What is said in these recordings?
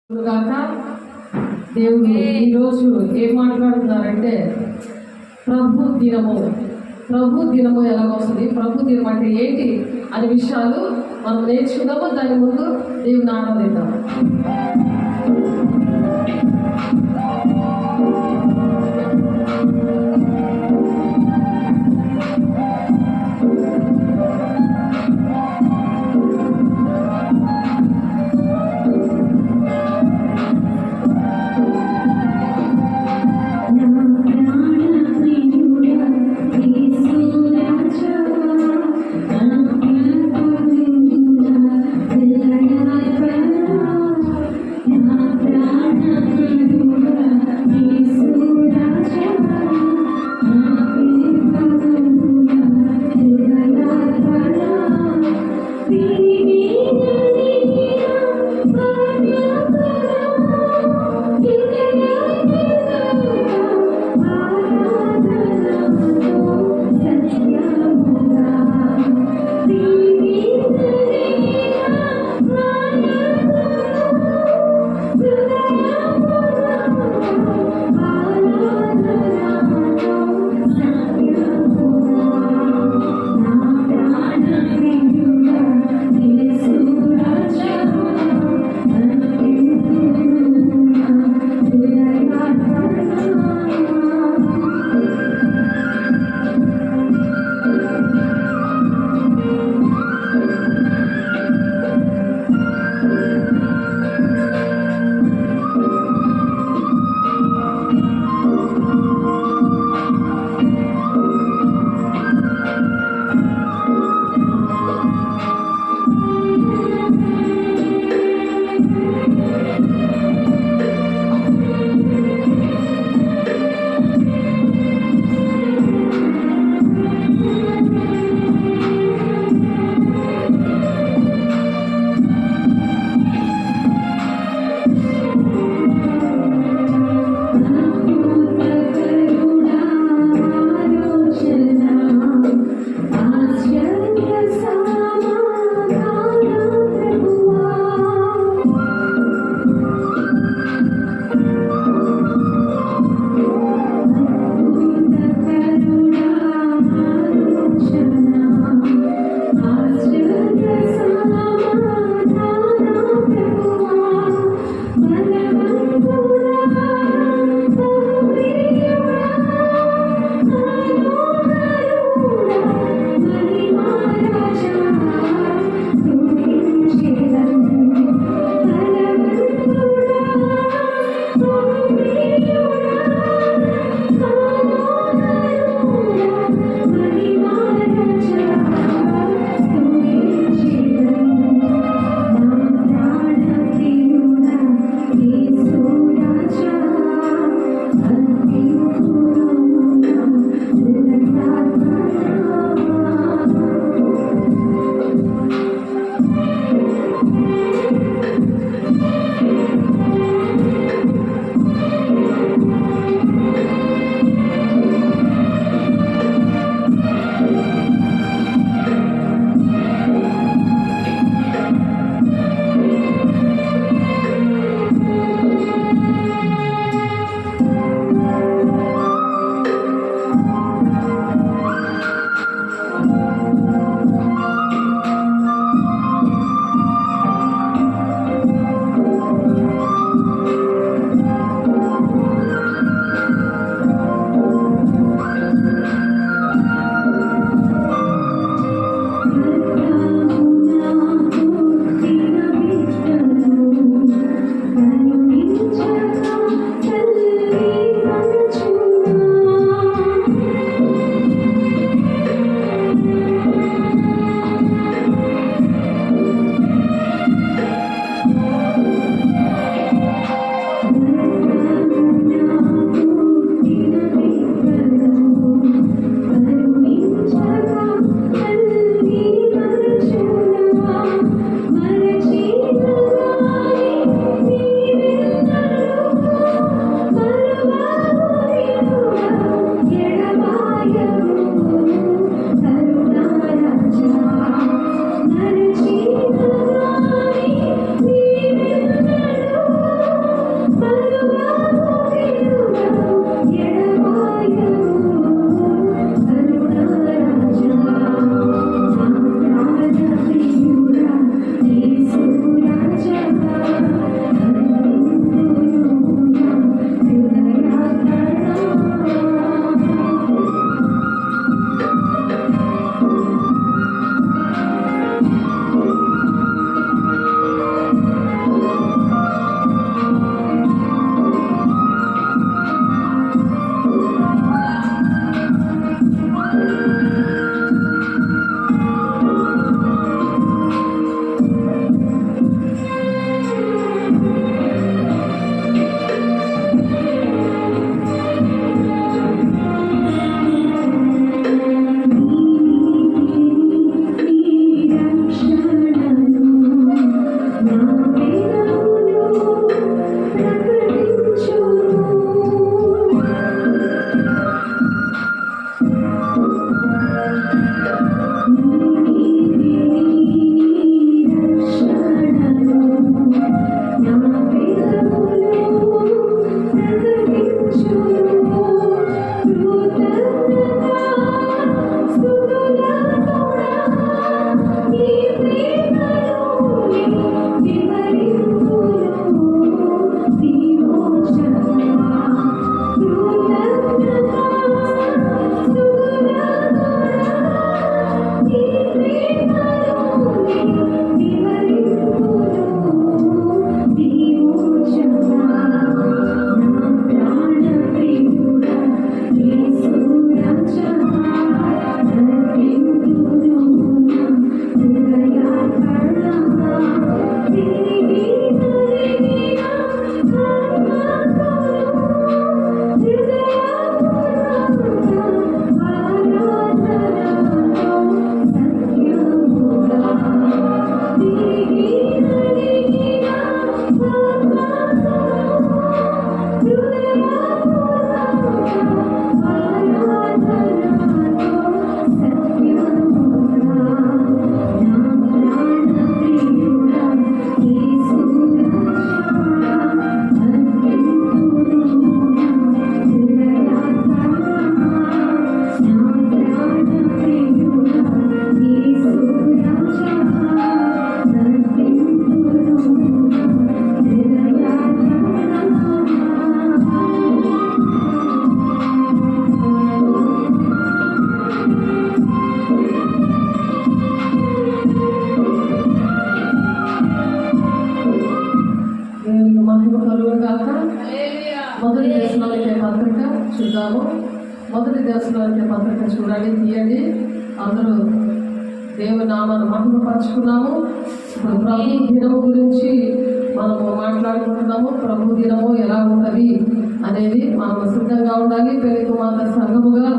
కాక దేవుడు ఈరోజు ఏం మాట్లాడుతున్నారంటే ప్రభు దినము ఎలాగొస్తుంది, ప్రభు దినం అంటే ఏంటి అనే విషయాలు మనం నేర్చుకుందాము. దాని ముందు దేవుని ఆరాధిద్దాం. మహిమ కలుగును గాక. మొదటి దశలోనికే పత్రిక చూద్దాము. మొదటి దశలోనికే పత్రిక చూడండి, తీయండి. అందరూ దేవుని నామాన్ని మహిమపరుచుకున్నాము. ఇప్పుడు ప్రభు దినము గురించి మనము మాట్లాడుకుంటున్నాము. ప్రభు దినము ఎలా ఉంటుంది అనేది మనం సిద్ధంగా ఉండాలి. పెళ్లి కుమార్తె సంఘముగా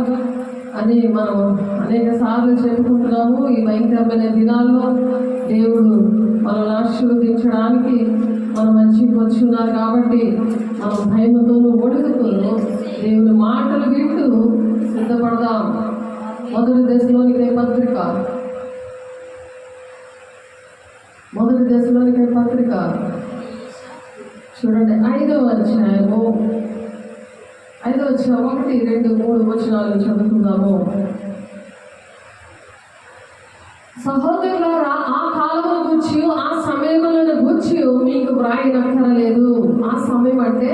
అని మనం అనేక సార్లు చెప్పుకుంటున్నాము. ఈ భయంకరమైన దినాల్లో దేవుడు మనల్ని ఆశీర్వదించడానికి మన మంచికి వచ్చి ఉన్నారు కాబట్టి మనం భయముతోనూ ఒడుగుతూనూ దేవుని మాటలు వింటూ సిద్ధపడదాం. మొదటి దశలోనికే పత్రిక, మొదటి దశలోనికే పత్రిక చూడండి, 5వ అధ్యాయము 1, 2, 3 వచనాలు చదువుకుందాము. సహోదరులారా, ఆ కాలమును గూర్చి ఆ సమయములను గూర్చి మీకు వ్రాయనక్కరలేదు. ఆ సమయం అంటే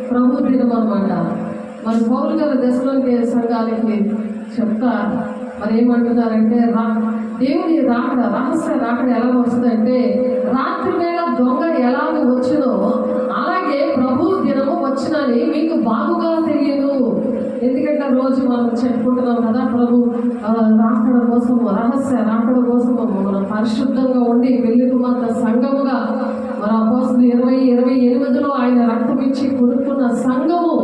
ప్రభు దినం అన్నమాట. మరి పౌలు గారు దశలోనికే సంఘానికి చెప్తా మరి ఏమంటున్నారంటే, దేవుని రాకడ, రహస్య రాకడ ఎలా వస్తుందంటే, రాత్రి వేళ దొంగ ఎలాగ వచ్చునో అలాగే ప్రభు దినము వచ్చినని మీకు బాగుగా తెలియదు. ఎందుకంటే రోజు మనం చెప్పుకుంటున్నాం కదా, ప్రభు రాకడ కోసము, రహస్య రాకడ కోసము మనం పరిశుద్ధంగా ఉండి పెళ్లి కుమార్తె సంఘముగా మన అపోస్తలులు 20:28లో ఆయన రక్తం ఇచ్చి కొనుక్కున్న సంఘము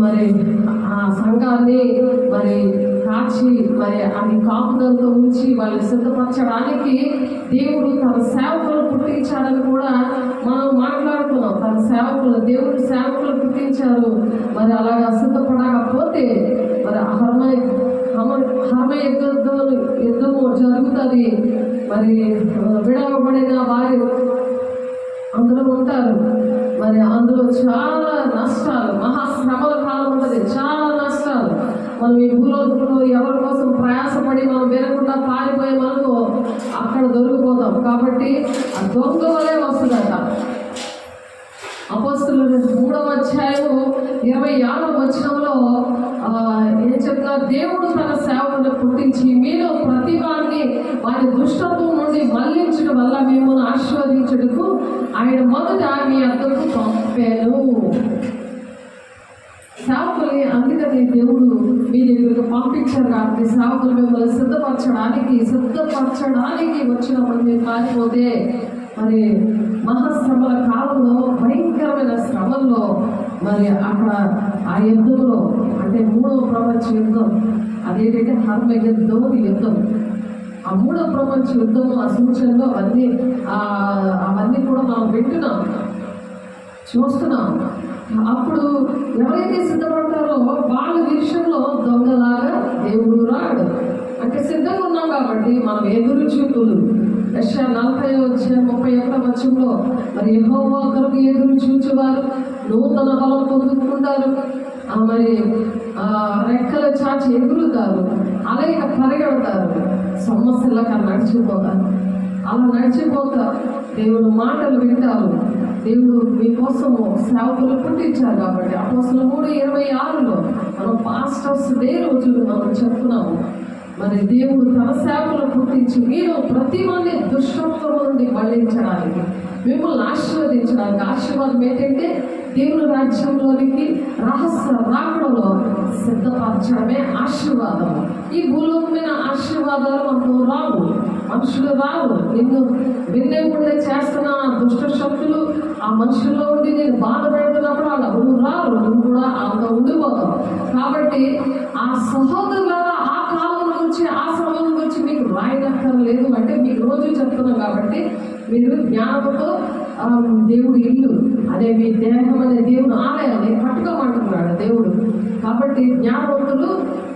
మరి ఆ సంఘాన్ని మరి కాచి మరి అది కాపుదలతో ఉంచి వాళ్ళు సిద్ధపరచడానికి దేవుడు తన సేవకులు పుట్టించారని కూడా మనం మాట్లాడుతున్నాం. తన సేవకులు, దేవుడు సేవకులు పుట్టించారు. మరి అలాగా సిద్ధపడకపోతే మరి హర్మ యుద్ధము జరుగుతుంది. మరి విడవబడిన వారు అందులో ఉంటారు. మరి అందులో చాలా నష్టాలు, మహాశ్రమల కాలం ఉంటుంది, చాలా నష్టాలు. మనం ఈ భూలోకంలో ఎవరి కోసం ప్రయాసపడి మనం వినకుండా పారిపోయామనుకో అక్కడ దొరికిపోతాం. కాబట్టి ఆ దొంగ వలే వస్తుందట. అపోస్తలుల 3వ అధ్యాయము 26వ వచనంలో ఏం చెప్తున్నారు? దేవుడు తన సేవకులను పుట్టించి మీలో ప్రతి వారిని వారి దుష్టత్వం నుండి మళ్లించడం వల్ల మిమ్మల్ని ఆశీర్వదించుటకు ఆయన మొదట మీ అద్దకు పంపాను. సేవకుల్ని అందుకని దేవుడు మీ దగ్గరకు పంపించారు కాబట్టి సేవకులు మిమ్మల్ని సిద్ధపరచడానికి వచ్చినప్పుడు మీరు పారిపోతే మరి మహాశ్రమల కాలంలో, భయంకరమైన శ్రమల్లో మరి అక్కడ ఆ యుద్ధంలో అంటే 3వ ప్రపంచ యుద్ధం, అదేంటంటే యుద్ధం, ఆ 3వ ప్రపంచ యుద్ధము, ఆ సూచనలు అవన్నీ కూడా మనం వింటున్నాం, చూస్తున్నాం. అప్పుడు ఎవరైతే సిద్ధపడతారో వాళ్ళ విషయంలో దొంగలాగా దేవుడు రాడు. అంటే సిద్ధంగా ఉన్నాం కాబట్టి మనం ఎదురు చూపులు. యెషయా 40:31 వచనంలో మరి యెహోవా కొరకు ఎదురు చూచువారు నూతన బలం పొందుకుంటారు, మరి రెక్కలు చాచి ఎగురుతారు, అలాగే పరిగెడతారు, సమస్యలకు నడిచిపోతారు. అలా నడిచిపోతారు. దేవుడు మాటలు వింటారు. దేవుడు మీకోసము సేవకులు పుట్టించారు కాబట్టి అపోస్తలుల 3:26లో మనం పాస్టర్స్ డే రోజు మనం చెప్తున్నాము. మరి దేవుడు తన సేవకులు పుట్టించి మీరు ప్రతి మంది దుష్టత్వం నుండి మళ్లించడానికి, మిమ్మల్ని ఆశీర్వదించడానికి. ఆశీర్వాదం ఏంటంటే దేవుని రాజ్యంలోనికి రహస్య రాకడలో సిద్ధపరచడమే ఆశీర్వాదము. ఈ భూలోకమైన ఆశీర్వాదాలు మనకు రావు, మనుషులు రావు. నిన్ను వినేకుండా చేస్తున్న దుష్ట శక్తులు ఆ మనుషుల్లో ఉండి నేను బాధ పెడుతున్నప్పుడు వాళ్ళు ఎవరు రారు, నువ్వు కూడా అంత ఉండిపోతావు. కాబట్టి ఆ సహోదరుల ఆ కాలం గురించి, ఆ సమయం గురించి మీకు రాయనక్కర్లేదు. అంటే మీకు రోజు చెప్తున్నాం కాబట్టి మీరు జ్ఞానంతో దేవుడు ఇల్లు అదే మీ దేహం అనే దేవుడు ఆలయాన్ని కట్టుకోమంటున్నాడు దేవుడు. కాబట్టి జ్ఞానవంతులు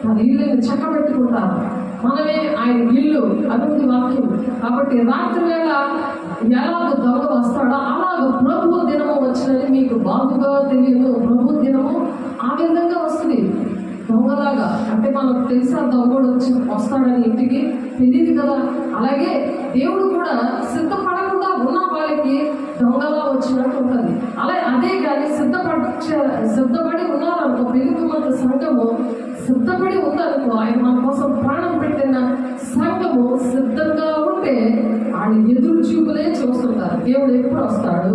తన ఇల్లుని చక్కబెట్టుకుంటారు. మనమే ఆయన ఇల్లు, అది వాక్యం. కాబట్టి రాత్రి వేళ ఎలాగ దొంగ వస్తాడో అలాగ ప్రభు దినము వచ్చినది మీకు బాగుగా తెలియదు. ప్రభు దినము ఆ విధంగా వస్తుంది దొంగలాగా. అంటే మనకు తెలుసా దొంగడు వస్తాడని ఇంటికి తెలియదు కదా. అలాగే దేవుడు కూడా సిద్ధపడకుండా ఉన్న వాళ్ళకి దొంగలా వచ్చినట్టు ఉంటుంది. అదే కానీ సిద్ధపడి ఉన్నారనుకో, పెళ్లి కుమార్తె సంఘము సిద్ధపడి ఉందనుకో, ఆయన మన కోసం ప్రాణం పెట్టిన సంఘము సిద్ధంగా ఉంటే ఆయన ఎదురు చూపులే చూస్తుంటారు. దేవుడు ఎప్పుడు వస్తాడు,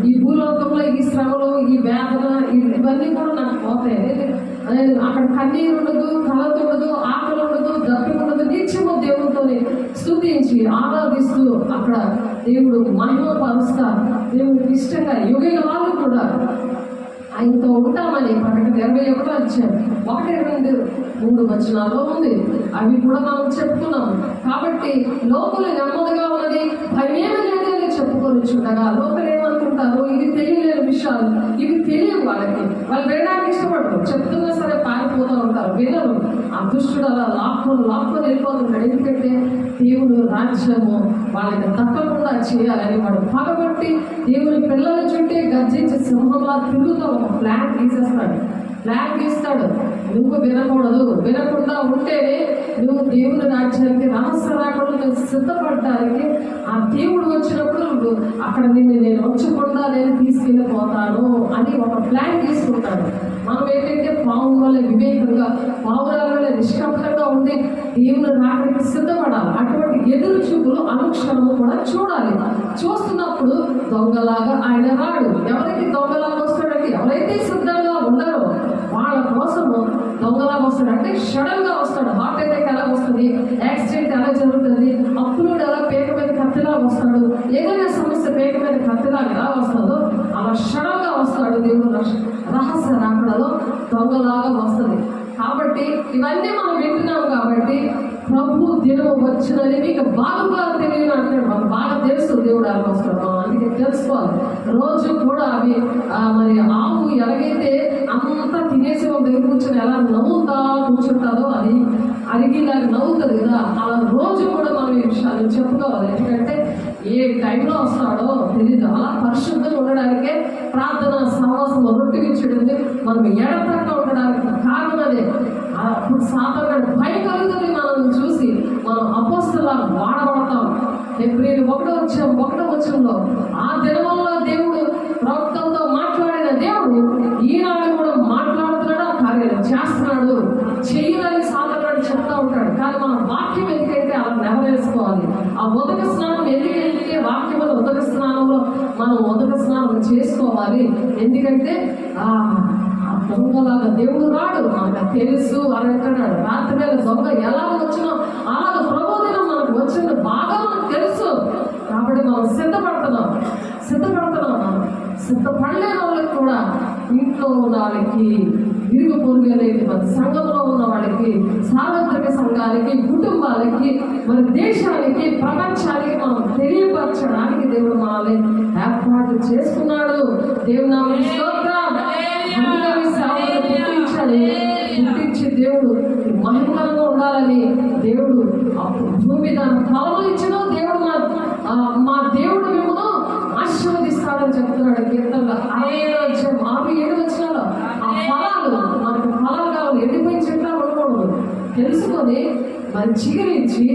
ఈ భూలోకంలో ఈ ఈ వేదన ఇవన్నీ కూడా నాకు పోతాయి. అక్కడ కన్నీరు ఉండదు, కలత ఉండదు, ఆకలి ఉండదు, దప్పిక ఉండదు. నిత్యము దేవుడితో స్తుతించి ఆరాధిస్తూ అక్కడ దేవుడు మహిమ పరుస్తా దేవుడికి ఇష్టంగా యుగయుగాలు కూడా ఆయనతో ఉంటామని ప్రకటన 21 అధ్యాయం 1, 2, 3 వచనాల్లో ఉంది. అవి కూడా మనం చెప్పుకున్నాం. కాబట్టి లోపల నెమ్మదిగా ఉన్నది, భయమేమి లేదు అని చెప్పుకొని చూడగా లోపల ఏమనుకుంటారు, ఇవి తెలియలేని విషయాలు, ఇవి తెలియవు వాళ్ళకి. వాళ్ళు వినడానికి ఇష్టపడరు, చెప్తున్నా సరే పారిపోతూ ఉంటారు, వినరు. ఆ దుష్టుడు అలా లాక్కొని వెళ్ళిపోతుంటాడు. ఎందుకంటే దేవుడు రాజ్యము వాళ్ళకి తప్పకుండా చేయాలని వాడు పగబట్టి దేవుని పిల్లల చుట్టే గర్జించి సింహంలా తిరుగుతూ ఒక ప్లాన్ గీస్తాడు. నువ్వు వినకుండా ఉంటేనే నువ్వు దేవుని రాజ్యానికి రహస్య రాకుండా నువ్వు సిద్ధపడటానికి ఆ దేవుడు వచ్చినప్పుడు నువ్వు అక్కడ నేను వచ్చకుండా నేను తీసుకెళ్ళిపోతాను అని ఒక ప్లాన్ తీసుకుంటాడు. మనం ఏంటంటే పావు వల్ల వివేకంగా, పావురాల వల్ల నిష్కపటంగా ఉండి దేవుని రాకడానికి సిద్ధపడాలి. అటువంటి ఎదురు చూపులు అనుక్షణము కూడా చూడాలి. చూస్తున్నప్పుడు దొంగలాగా ఆయన రాడు. ఎవరికి దొంగలాగా వస్తాడంటే ఎవరైతే సిద్ధంగా ఉన్నారో వాళ్ళ కోసము దొంగలాగా వస్తాడు. అంటే సడన్ గా వస్తాడు. హార్ట్ అటాక్ ఎలా వస్తుంది, యాక్సిడెంట్ ఎలా జరుగుతుంది, అప్పులోడు ఎలా పేక మీద కత్తిలా వస్తాడు, ఏదైనా సమస్య పేక మీద కత్తిలా ఎలా వస్తుందో అలా సడన్ గా వస్తాడు. దేవుడు రహస్య రాకడలో దొంగలాగా వస్తుంది. కాబట్టి ఇవన్నీ మనం వింటున్నాం. కాబట్టి ప్రభు దినం వచ్చినది మీకు బాగా తెలియని అంటాడు. మనకు బాగా తెలుసు దేవుడు ఎలా వస్తాడు. మనం అందుకే తెలుసుకోవాలి. రోజు కూడా అవి మరి ఆవు ఎలాగైతే అంతా తినేసి ఒక దగ్గర కూర్చొని ఎలా నవ్వుతా కూర్చుంటుందో అది అరిగిలాగా నవ్వుతుంది కదా, అలా రోజు కూడా మనం ఈ విషయాలు చెప్పుకోవాలి. ఎందుకంటే ఏ టైంలో వస్తాడో తెలీదు. అలా పరిశుద్ధంగా ఉండడానికే ప్రార్థన సహవాసం రొట్టెగించడం మనం ఎడతక్క ఉండడానికి కారణం అదే. అప్పుడు సాతానుడు భయం కలుగుతుంది మనల్ని చూసి. మనం అపోస్తలుగా వాడబడతాం. ఏప్రిల్ 1వ వచనంలో ఆ దినవల్ల దేవుడు ప్రవక్తలతో మాట్లాడిన దేవుడు ఈనాడు కూడా మాట్లాడుతున్నాడు, ఆ కార్యాలు చేస్తున్నాడు. చెయ్యాలని సాతానుడు చెప్తా ఉంటాడు. కానీ మన వాక్యం ఎందుకంటే అలా నెరవేర్చుకోవాలి. ఆ ఉదక స్నానం ఎందుకంటే వాక్యం వల్ల ఉదక స్నానంలో మనం ఉదక స్నానం చేసుకోవాలి. ఎందుకంటే దొంగలాగా దేవుడు రాడు, మనకు తెలుసు అని అంటున్నాడు. రాత్రి వేళ దొంగ ఎలా వచ్చినో అలాగ ప్రబోధనం మనకు వచ్చింది బాగా మనకు తెలుసు. కాబట్టి మనం సిద్ధపడుతున్నాం. మనం సిద్ధపడలేని వాళ్ళకి కూడా, ఇంట్లో ఉన్న వాళ్ళకి, ఇరుగు పొరుగు అనేది మన సంఘంలో ఉన్న వాళ్ళకి, సార్వత్రిక సంఘాలకి, కుటుంబాలకి, మన దేశానికి, ప్రపంచానికి మనం తెలియపరచడానికి దేవుడు మనల్ని ఏర్పాటు చేసుకున్నాడు. దేవుడు నామమున స్తోత్రం. పుట్టించి దేవుడు మహిమగా ఉండాలని దేవుడు భూమి దాని ఫలములు ఇచ్చిన దేవుడు మా దేవుడు మిమ్మల్ని ఆశీర్వదిస్తాడని చెప్తున్నాడు. కీర్తనలో 6-7 వచనాలు ఆ ఫలాలు మనకు ఫలాలు కావాలి. ఎండిపోయిన చెట్లా ఉండకూడదు. తెలుసుకొని మరి చిగురించి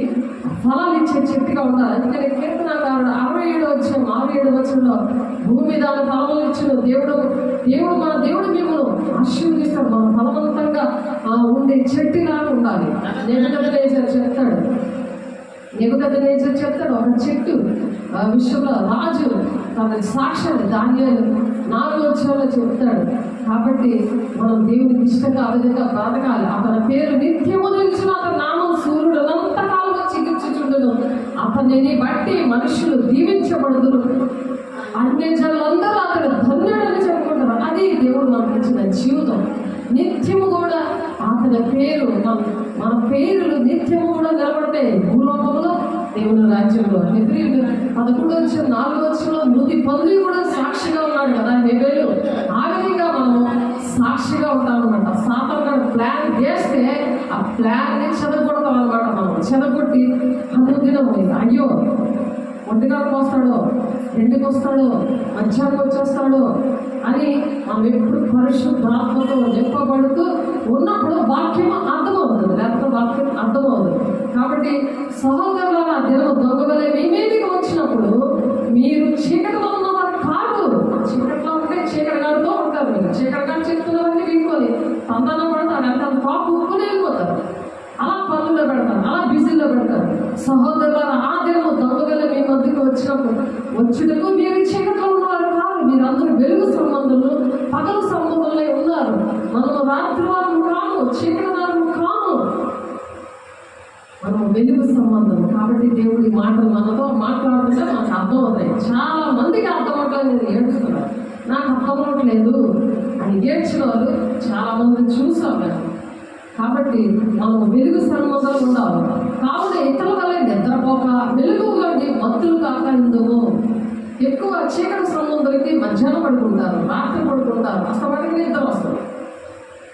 ఫలాలు ఇచ్చే చెట్టుగా ఉండాలి. అందుకని కీర్తనకారుడు 6-7 వచనంలో భూమి దాని ఫలములు ఇచ్చిన దేవుడు మన దేవుడు మిమ్మల్ని ఆశీర్వదిస్తాడు. మన ఫలవంతంగా ఉండే చెట్టులాగా ఉండాలి. నెబుకద్నెజరు చెప్తాడు ఒక చెట్టు విషయంలో రాజు తన సాక్ష్యాన్ని దానియేలు 4వ వచనంలో చెప్తాడు. కాబట్టి మనం దేవునికి ఇష్టంగా ఆ విధంగా బ్రతకాలి. అతని పేరు నిత్యము నిలిచిన, అతని నామం సూర్యుడు అనంతకాలంగా చికిత్సించుండును. అతనిని బట్టి మనుషులు దీవించబడుదురు. అన్యజనులందరూ అతను ధన్యుడని చెప్పుకుంటారు. అది దేవుడు మనకు ఇచ్చిన జీవితం. నిత్యము కూడా అతని పేరు, మన పేరులు నిత్యము కూడా నిలబడతాయి భూలోకంలో, దేవుని రాజ్యంలో. హెబ్రీయులు 11:4 మృతి పొంది కూడా సాక్షిగా ఉన్నాడు కదా హెబెలు. ఆ విధంగా మనము సాక్షిగా ఉంటామన్నమాట. సాతానుడు ప్లాన్ చేస్తే ఆ ప్లాన్ని చెదగొడతాం అనమాట. మనం చెదగొట్టి అనుదినం అయ్యో 1 గంటకు వస్తాడో, 2కి వస్తాడో, మధ్యాహ్నం వచ్చేస్తాడో అని మనం ఎప్పుడు పరిశుద్ధాత్మతో నింపబడుతూ ఉన్నప్పుడు వాక్యం అర్థమవుతుంది, లేకపోతే వాక్యం అర్థమవుతుంది. కాబట్టి సహోదరులారా, దినం దొంగలే మీ మీదకి వచ్చినప్పుడు మీరు చీకటిలో ఉన్నవారు కాదు. చీకటిలో ఉంటే చీకటిగాడుతూ ఉంటారు. మీరు చీకటిగాడు చెప్తున్నవన్నీ వినుకొని తందన పడతారు, ఎంత పాపు ఉప్పుని వెళ్ళిపోతారు. అలా పనుల్లో పెడతారు, అలా బిజీలో పెడతారు. సహోదరులారా, ఆ దినము దొంగలే మీ మధ్యకి వచ్చినప్పుడు వచ్చుటకు మీరు చీకట్లో ఉన్నవారు కాదు. మీరందరూ వెలుగు సంబంధులు, బట్టి దేవుడి మాటలు మనతో మాట్లాడుతుంటే మనకు అర్థం అవుతాయి. చాలా మందికి అర్థం అవట్లేదు, నేను ఏడుస్తున్నాను, నాకు అర్థం అవ్వట్లేదు అని ఏడ్చిన వాళ్ళు చాలా మందిని చూసాం మేము. కాబట్టి మనం వెలుగు సంబంధాలు ఉండాలి. కావున ఇతరుల వల్ల నిద్రపోక వెలుగులోండి మత్తులు కాక ఇందుకు. ఎక్కువ చీకటి సంబంధాలకి మధ్యాహ్నం పడుకుంటారు, రాత్రి పడుకుంటారు, అస్తమానికి నిద్ర వస్తుంది.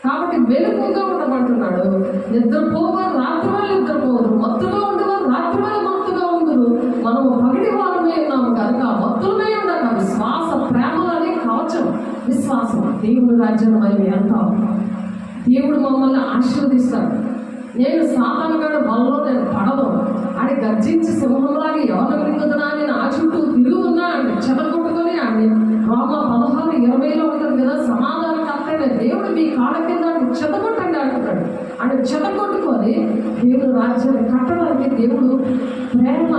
కాబట్టి వెలుగుగా ఉండమంటున్నాడు. నిద్రపోవారు రాత్రి వేళ నిద్రపోవరు, మత్తుగా ఉండేవారు రాత్రి వేళ మత్తుగా ఉండరు. మనము పగిడి వారమే ఉన్నాము కనుక మత్తులమే ఉండక విశ్వాస ప్రేమలని కవచం విశ్వాసం. దేవుని రాజ్యం మేము వెళ్తాం, దేవుడు మమ్మల్ని ఆశీర్వదిస్తాడు. నేను సాతానుగాడు వల్ల నేను పడదు అని గర్జించి సింహంలాగా ఎవరు మింగుదనా నేను ఆ చుట్టూ తిరుగు ఉన్నా అని చెదగొట్టుకొని అని రోమ 16:20 ఉంటుంది కదా, సమాధానం కట్టండి దేవుడు మీ కాళ్ళ కింద చెదగొట్టండి అంటున్నాడు. అని చెదగొట్టుకొని దేవుడు రాజ్యాన్ని కట్టడానికి దేవుడు ప్రేమ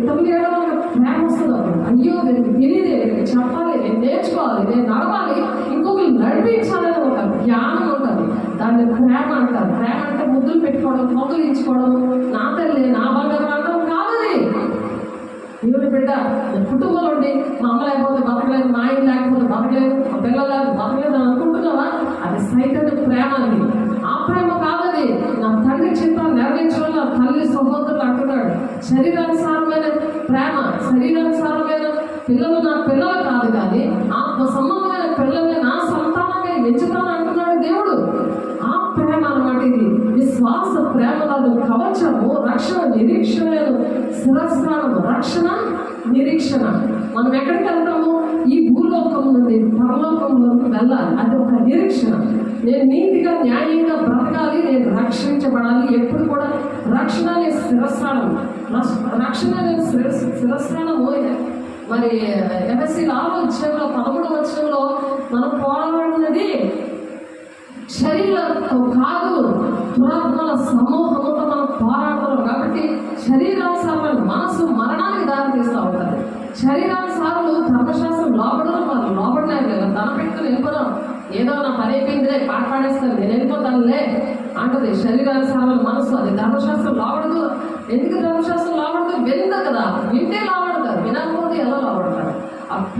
తల్లి ఏడవలకి ప్రేమ వస్తుంది. అప్పుడు అయ్యో నేను తెలియదే, నేను చెప్పాలి, నేను నేర్చుకోవాలి, నేను నడవాలి, ఇంకొకరు నడిపించాలని ఒక జ్ఞానం ఉంటుంది. దాన్ని ప్రేమ అంటారు. ప్రేమ అంటే ముద్దులు పెట్టుకోవడం, కౌగులించుకోవడం, నా తల్లి నా బంగారం అనడం కాదని. దేవుడి బిడ్డ కుటుంబంలో ఉండి మా అమ్మ లేకపోతే బతకలేదు, మా ఆయన లేకపోతే బతకలేదు, మా పిల్లలు లేకపోతే బతకలేదు అని అనుకుంటున్నావా? అది సైతం ప్రేమ అని. ఆ ప్రేమ కాదని. నా తండ్రి చిత్తాన్ని నెరవేర్చడం నా తల్లి సహోదరులు అంటున్నాడు. శరీరానుసారమైన ప్రేమ, శరీరానుసారమైన పిల్లలు నా పిల్లలు కాదు కానీ ఆత్మ సంబంధమైన పిల్లల్ని నా సంతానంగా ఎంచుతాను అంటున్నాడు దేవుడు. ఆ ప్రేమ అన్నమాట ఇది. విశ్వాస ప్రేమలను కవచము, రక్షణ, నిరీక్షణ, శిరస్నానము, రక్షణ, నిరీక్షణ. మనం ఎక్కడికి వెళ్తాము? ఈ భూలోకం నుండి పరలోకంలోకి వెళ్ళాలి. అది ఒక నిరీక్షణ. నేను నీతిగా న్యాయంగా బ్రతకాలి, నేను రక్షించబడాలి. ఎప్పుడు కూడా రక్షణ అనే శిరస్నానం, రక్షణ అనే శిరస్నానము. మరి ఎఫెసీ 4:13 మనం పోరాడినది శరీరంతో కాదు, దురాత్మల సమూహంతో మనం పోరాడుతున్నాం. కాబట్టి శరీరానుసారమైన మనసు మరణానికి దారి తీస్తూ ఉంటుంది. శరీరానుసారులు ధర్మశాస్త్రం లోపడడం, వాళ్ళు లోపడలేదు కదా, తన పెట్టుకుని వెళ్ళిపోదాం, ఏదో నా పని అయిపోయిందిలే, పాట పాడేస్తాను, నేను వెళ్ళిపోతానులే అంటది. శరీరానుసారమైన మనసు అది ధర్మశాస్త్రం లోపడదు. ఎందుకు ధర్మశాస్త్రం లోపడదు? విందు కదా, వింటే లోపడతారు, వినకపోతే ఎలా లోపడతారు?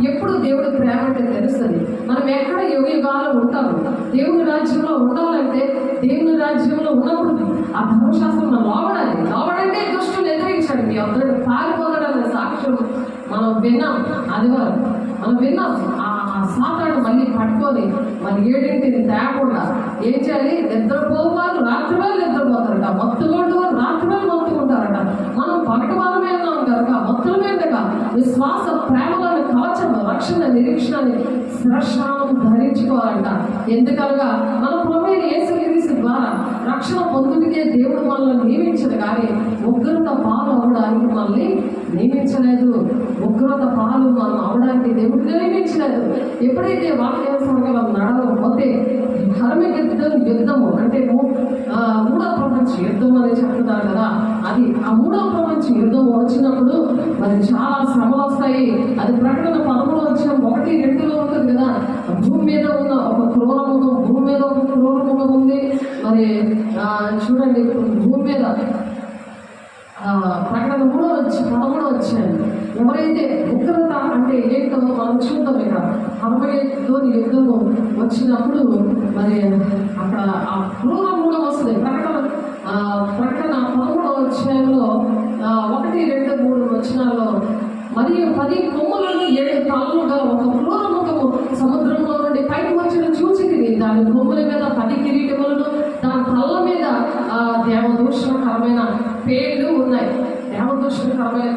ఎప్పుడు దేవుడి ప్రేమ అంటే తెలుస్తుంది. మనం ఎక్కడ యుగాలు ఉంటాము. దేవుని రాజ్యంలో ఉండాలంటే దేవుని రాజ్యంలో ఉన్నప్పుడు ఆ ధర్మశాస్త్రం మనం లోబడాలి. లోబడంటే దుష్టుని ఎదిరించాడు. మీ అందరూ పారిపోతాడనే సాక్ష్యం మనం విన్నాం. ఆదివారం మనం విన్నాం. ఆ సాతాను మళ్ళీ పట్టుకొని మరి 7ంటిని తేకుండా ఏం చేయాలి? నిద్రపోవారు రాత్రి వేళ నిద్రపోతారట, మత్తుగొండు వారు రాత్రి వేళ మత్తుకుంటారట. మనం పగటి వారమే ఉన్నాం కనుక మత్తుల మీదగా విశ్వాస ప్రేమలను కవచం, రక్షణ, నిరీక్షణని శిరస్నానం ధరించుకోవాలంట. ఎందుకనగా మన ప్రభువైన యేసుక్రీస్తు ద్వారా రక్షణ పొందుటకే దేవుడు మనల్ని నియమించడు కానీ ఉగ్రత పాలు అవడానికి మనల్ని నియమించలేదు. ఉగ్రత పాలు మనం అవడానికి దేవుడు నియమించలేదు. ఎప్పుడైతే వాక్యానుసారంగా నడవకపోతే హర్మగెద్దోను యుద్ధము అంటే మూడవ ప్రపంచ యుద్ధం అని చెప్తున్నారు కదా, అది ఆ మూడవ ప్రపంచ యుద్ధం వచ్చినప్పుడు మరి చాలా శ్రమలు వస్తాయి. అది ప్రకటన 13:1-2 ఉంటుంది కదా. భూమి మీద ఉన్న ఒక క్రూరముఖం, భూమి మీద ఒక క్రూరముఖం ఉంది. మరి చూడండి, భూమి మీద ప్రకటన 3:13 ఎవరైతే ఉగ్రత అంటే ఏంటో మనం చూద్దాం. ఇక హర్మగెద్దోను యుద్ధము వచ్చినప్పుడు మరి అక్కడ ఆ క్రూరముఖం వస్తుంది. ప్రకటన 13:1, 1-2-3 మరియు 10 కొమ్ములను 7 తలలు గల ఒక క్రూరముఖము సముద్రంలో నుండి పైకి వచ్చిన చూచితిని. దాని కొమ్ముల మీద 10 కిరీటములను, దాని తల్ల మీద దేవదూషణకరమైన పేర్లు ఉన్నాయి. దేవదూషణకరమైన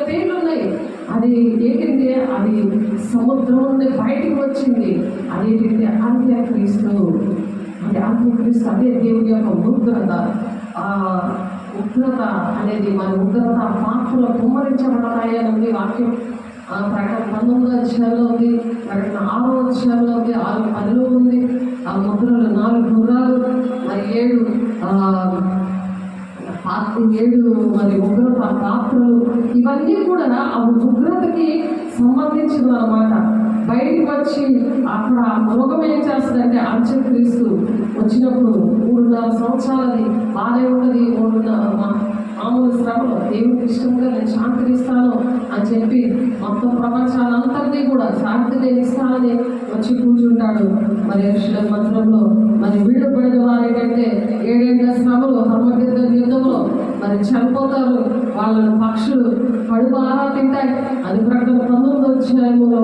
పేర్లు ఉన్నాయి. అది ఏంటంటే అది సముద్రం నుండి బయటికి వచ్చింది. అదేంటంటే అంత్యక్రీస్తు. అంటే అంత్యక్రీస్తు అదే దేవుడి యొక్క ఉగ్రత. ఉగ్రత అనేది మన ఉగ్రత పాత్రలు కుమ్మరించబడతాయి అని ఉంది వాక్యం. ప్రకటన 19 ఉంది, ప్రకటన 6 ఉంది, 6:10 ఉంది. ఆ ముద్రలు 4 గుర్రాలు, మరి 7 ఏడు మరి ఉగ్రత పాత్రలు ఇవన్నీ కూడా ఆ ఉగ్రతకి సంబంధించినవి అన్నమాట. బయటికి వచ్చి అక్కడ మృగం ఏం చేస్తుందంటే అంత్యక్రీస్తు వచ్చినప్పుడు 3.5 సంవత్సరాలది బాగానే ఉన్నది, 3.5 మామూలు శ్రమలు దేవుడికి ఇష్టంగా నేను శాంతినిస్తాను అని చెప్పి మొత్తం ప్రపంచాలంతటినీ కూడా శాంతి నేను ఇస్తానని వచ్చి కూర్చుంటాడు. మరి యెరూషలేం మందిరంలో మరి వీడుబడిన వారేంటంటే 7 ఏళ్ల శ్రమలు హర్మగెద్దోను యుద్ధంలో మరి చనిపోతారు. వాళ్ళ పక్షులు కడుపు ఆరా తింటాయి. అది ప్రకటన 19వ అధ్యాయంలో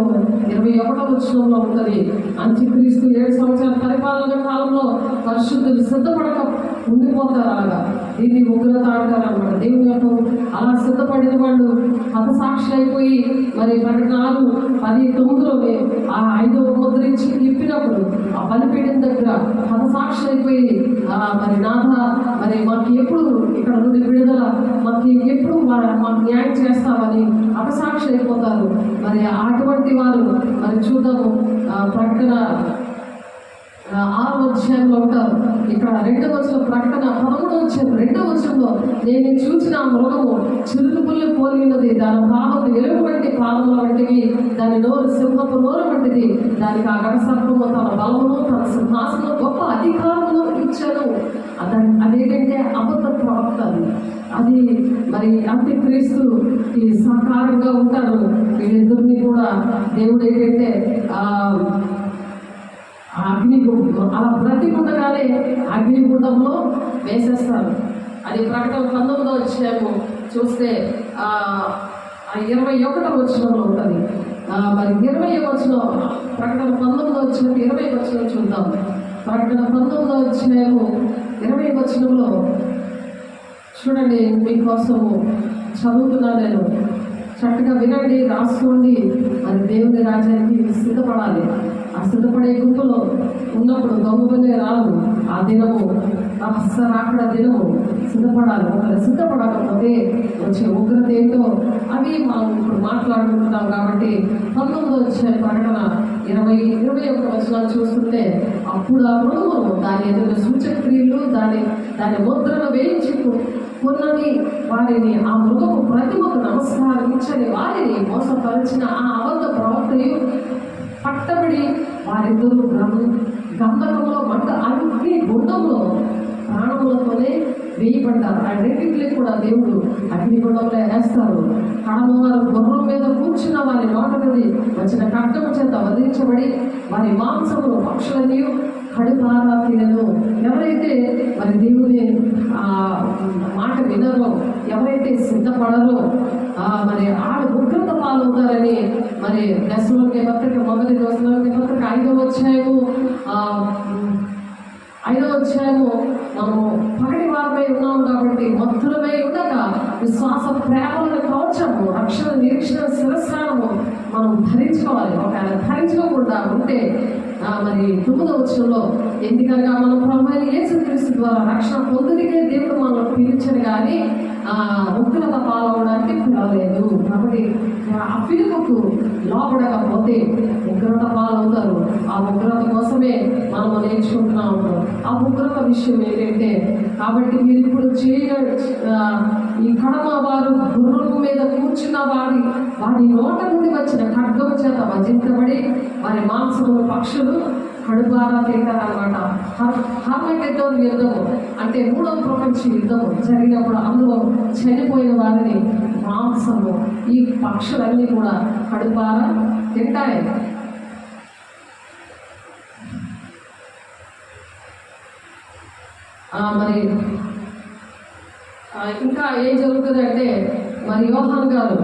21వ వచనంలో ఉంటుంది. అంత్యక్రీస్తు 7 సంవత్సరాల పరిపాలన కాలంలో పరిశుద్ధులు సిద్ధపడక ఉండిపోతారు. అలాగా దీన్ని ఉగ్రత అంటారు అన్నమాట. దేవుని యొక్క అలా సిద్ధపడిన వాళ్ళు హతసాక్షులు అయిపోయి మరి ప్రకటన 6:10-9 ఆ 5వ ముద్ర ఇచ్చి తిప్పినప్పుడు ఆ బలిపీఠం దగ్గర హతసాక్షులు అయిపోయి మరి నాథ మరి మాకు ఎప్పుడు ఇక్కడ నుండి విడుదల, మాకు ఎప్పుడు మాకు న్యాయం చేస్తామని హతసాక్షులు అయిపోతారు. మరి అటువంటి వారు మరి చూద్దాము. ప్రకటన 6వ అధ్యాయంలో ఉంటారు. ఇక్కడ 2వ వచనం, ప్రకటన 13వ అధ్యాయం 2వ వచనంలో నేను చూసిన మృగము చిరుతుపుల్ని పోలినది, దాని పాదములు ఎలుగు వంటి పాదముల వంటివి, దాని నోరు సింహపు నోరు వంటిది, దానికి ఆ గడసర్పము తన బలమును తన సింహాసనం గొప్ప అధికారమును ఇచ్చాను. అదేంటంటే అబద్ధ ప్రవక్త. అది మరి అంత్యక్రీస్తు ఈ సహకారంగా ఉంటారు. వీళ్ళిద్దరిని కూడా దేవుడు ఏంటంటే అగ్నిగుండం అలా బ్రతికుండగానే అగ్నిగుండంలో వేసేస్తారు. అది ప్రకటన 19వ అధ్యాయము చూస్తే 21వ వచనంలో ఉంటుంది. మరి 20వ వచనం, ప్రకటన 19వ అధ్యాయం 20వ వచనం చూద్దాం. ప్రకటన 19వ అధ్యాయము 20వ వచనంలో చూడండి, మీకోసము చదువుతున్నాను నేను, చక్కగా వినండి, రాసుకోండి. మరి దేవుని రాజ్యానికి సిద్ధపడాలి. ఆ సిద్ధపడే గుంపులో ఉన్నప్పుడు గమ్ముగానే రాదు. ఆ దినము రాకడ దినము సిద్ధపడాలి. ఒకవేళ సిద్ధపడకపోతే వచ్చే ఉగ్రత ఏంటో అవి మనం ఇప్పుడు మాట్లాడుకుంటున్నాం. కాబట్టి 19వ అధ్యాయం ప్రకటన 20-21 వచనాలు చూస్తుంటే అప్పుడు ఆ మృగము దాని ఎదురు సూచక్రియలు దాని ముద్రను వేయించి కొన్నని వారిని, ఆ మృగము ప్రతిమకు నమస్కారించని వారిని మోసపరిచిన ఆ అబద్ధ ప్రవక్తయు పట్టబడి వారిద్దరూ గంధకంలో మంట అగ్ని గుండంలో ప్రాణములతోనే వేయబడ్డారు. ఆ రెండింటిని కూడా దేవుడు అగ్నిగుండంలో వేస్తారు. కడమవారు గుర్రం మీద కూర్చున్న వారి నోట నుండి వచ్చిన ఖడ్గము చేత వధించబడి వారి మాంసమును పక్షులని కడుపారా తినను. ఎవరైతే మరి దేవుని మాట వినరో, ఎవరైతే సిద్ధపడరో మరి ఆడు ఉగ్రత పాలవుతారని మరి దశలోకి పత్రిక 1 దశలోకి పత్రిక 5వ అధ్యాయము మనము పగటి వారమై ఉన్నాం కాబట్టి మత్తులమై ఉండక విశ్వాస ప్రేమలను కవచము, రక్షణ నిరీక్షణ శిరస్నానము మనం ధరించుకోవాలి. ఒకవేళ ధరించుకోకుండా ఉంటే మరి 9వ వచనంలో ఎందుకనగా మనం ప్రభువైన యేసుక్రీస్తు ద్వారా రక్షణ పొందుడికే దేవుడు మనల్ని పిలిచాడు కానీ ఉగ్రత పాలవడానికి పిలవలేదు. కాబట్టి ఆ పిలుపుకు లోపడకపోతే ఉగ్రత పాలవుతారు. ఆ ఉగ్రత కోసమే మనం నేర్చుకుంటున్నా ఉంటాం. ఆ ఉగ్రత విషయం ఏంటంటే, కాబట్టి మీరు ఇప్పుడు ఈ కడమ వారు గుర్రం మీద కూర్చున్న వారి నోట నుండి వచ్చిన ఖడ్గము చేత వధించబడి వారి మాంసములు పక్షులు కడుపారా తింటారనమాట. హర్మగెద్దోను యుద్ధము అంటే 3వ ప్రపంచ యుద్ధము జరిగినప్పుడు అందులో చనిపోయిన వారిని మాంసము ఈ పక్షులన్నీ కూడా కడుపారా తింటాయి. మరి ఇంకా ఏం జరుగుతుందంటే, మరి యోహాన్ గారు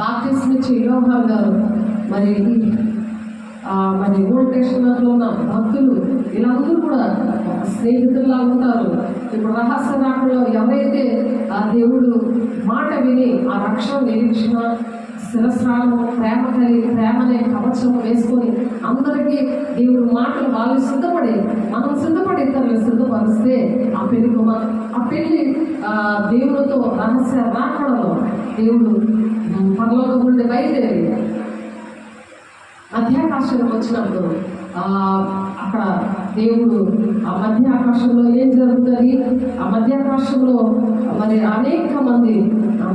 బాప్టిస్ట్ నుంచి యోహాన్ గారు మరి ఓల్డ్ టెస్టమెంట్లో ఉన్న భక్తులు వీళ్ళందరూ కూడా స్నేహితుల్లా ఉంటారు. ఇప్పుడు రహస్య రాకడలో ఎవరైతే ఆ దేవుడు మాట విని ఆ రక్షణ నిరీక్షణ శిరస్నానము ప్రేమనే కవచము వేసుకొని అందరికీ దేవుడు మాటలు వాళ్ళు సిద్ధపడి మనం సిద్ధపడి ఇతరులు సిద్ధపరిస్తే ఆ పెళ్లి దేవుడితో రహస్య రాకడలో దేవుడు పరలోకం నుండి బయలుదేరి మధ్యాకాశానికి వచ్చినప్పుడు అక్కడ దేవుడు ఆ మధ్య ఆకాశంలో ఏం జరుగుతుంది, ఆ మధ్య ఆకాశంలో మరి అనేక మంది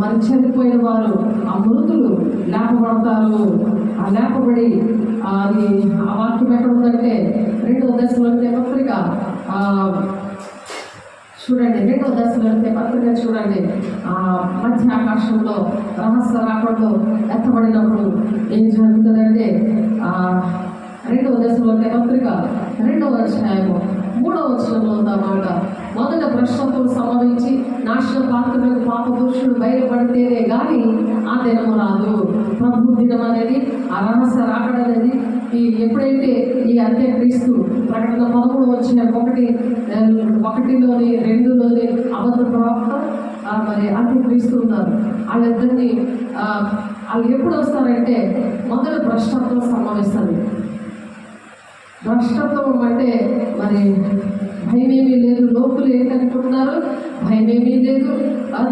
మరి చనిపోయిన వారు, ఆ మృతులు లేపబడతారు. ఆ లేపబడి అది ఆ వాక్యం ఎక్కడ ఉందంటే 2వ దశలోనికే పత్రిక చూడండి, 2వ దశలోనికే పత్రిక చూడండి. ఆ మధ్య ఆకాశంలో రహస్య రాకడలో ఎత్తబడినప్పుడు ఏం జరుగుతుందంటే 2వ దశలోనికే పత్రిక 2వ అధ్యాయము 3వ వచనంలో ఉందన్నమాట. మొదట భ్రష్టత్వం సంభవించి నాశన పాత్రకు పాప పురుషుడు బయలుపడితేనే కానీ ఆ దినము రాదు. ప్రభు దినం అనేది, ఆ రహస్య రాకడ అనేది ఎప్పుడైతే ఈ అంత్యక్రీస్తు ప్రకటన 13 వచ్చిన 1:1లోని 2లోని అబద్ధ ప్రవక్త మరి అంత్యక్రీస్తు ఉన్నారు. వాళ్ళిద్దరిని వాళ్ళు ఎప్పుడు వస్తారంటే మొదట భ్రష్టత్వం సంభవిస్తుంది. భ్రష్టత్వం అంటే మరి భయమేమీ లేదు. లోకులు ఏంటనుకుంటున్నారు, భయమేమీ లేదు,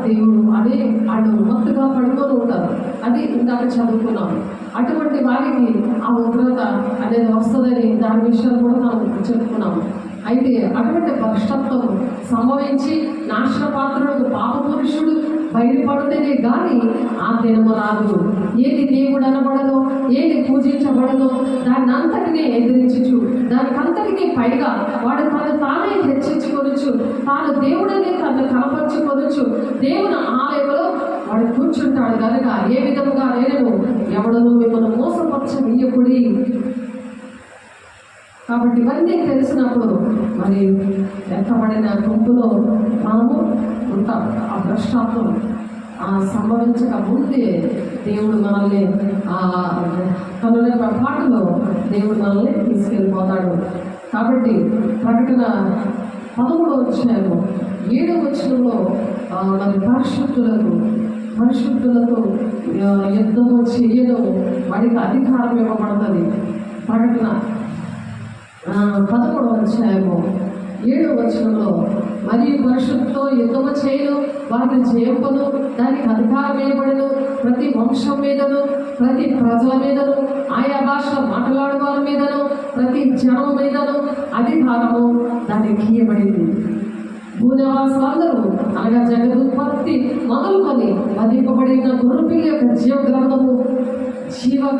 దేవుడు అదే వాళ్ళు మత్తుగా పడుకొని ఉంటారు. అది ఇందాక చదువుకున్నాము. అటువంటి వారికి ఆ ఉగ్రత అనేది వస్తుందని దాని విషయాలు కూడా మనం చెప్పుకున్నాము. అయితే అటువంటి భ్రష్టత్వం సంభవించి నాశన పాత్రకు పాప పురుషుడు బయలుపడితేనే కానీ ఆ దినము రాదు. ఏది దేవుడు అనబడదో, ఏది పూజించబడదో దాన్ని అంతటినీ ఎదిరించు, దానికంతటినీ పైగా వాడు తను తానే హెచ్చించుకొనొచ్చు, తాను దేవుడని తను కనపరుచుకొనొచ్చు. దేవుని ఆలయంలో వాడు కూర్చుంటాడు కనుక ఏ విధముగా నేను ఎవడను మిమ్మల్ని మోసపరచనీయకుడి. కాబట్టి ఇవన్నీ తెలిసినప్పుడు మరి ఎత్తబడిన గుంపులో మనము ఉంటాం. ఆ భ్రష్టాత్వం సంభవించక ముందే దేవుడు మనల్ని కనుల పాటలో దేవుడు మనల్ని తీసుకెళ్ళిపోతాడు. కాబట్టి ప్రకటన 13వ అధ్యాయము 7వ వచనంలో మరి పరిశుద్ధులతో యుద్ధము చేయడం వాడికి అధికారం ఇవ్వబడుతుంది. ప్రకటన 11వ అధ్యాయము 7వ వచనంలో మరియు పరిశుద్ధులతో యుద్ధము చేయను, వారిని జయింపను, దానికి అధికారం ఇవ్వబడను, ప్రతి వంశం మీదను, ప్రతి ప్రజల మీదను, ఆయా భాషలో మాట్లాడే వారి మీదను, ప్రతి జనం మీదను అధికారము దానికి ఇవ్వబడింది. భూనివాసులందరూ అనగా జగదుత్పత్తి మొదలుకొని వధింపబడిన గొర్రెపిల్ల యొక్క జీవ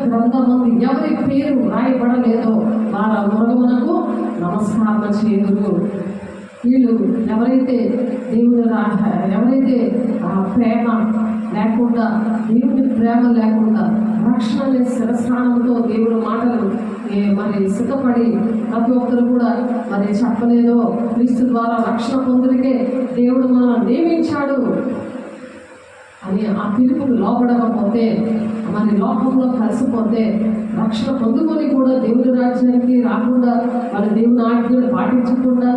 గ్రంథము ఎవరి పేరు రాయబడలేదో వారు మృగమునకు నమస్కారం చేయుదురు. వీళ్ళు ఎవరైతే ఎవరైతే ప్రేమ లేకుండా, దేవుని ప్రేమ లేకుండా, రక్షణ శిరస్నానంతో దేవుడు మాటలు మరి సిద్ధపడి ప్రతి ఒక్కరు కూడా మరి చెప్పలేదో, క్రీస్తు ద్వారా రక్షణ పొందులకే దేవుడు మనల్ని నియమించాడు అని ఆ పిలుపుకు లోపడకపోతే, మరి లోకంలో కలిసిపోతే, రక్షణ పొందుకొని కూడా దేవుని రాజ్యానికి రాకుండా, మరి దేవుని ఆజ్ఞలు పాటించకుండా,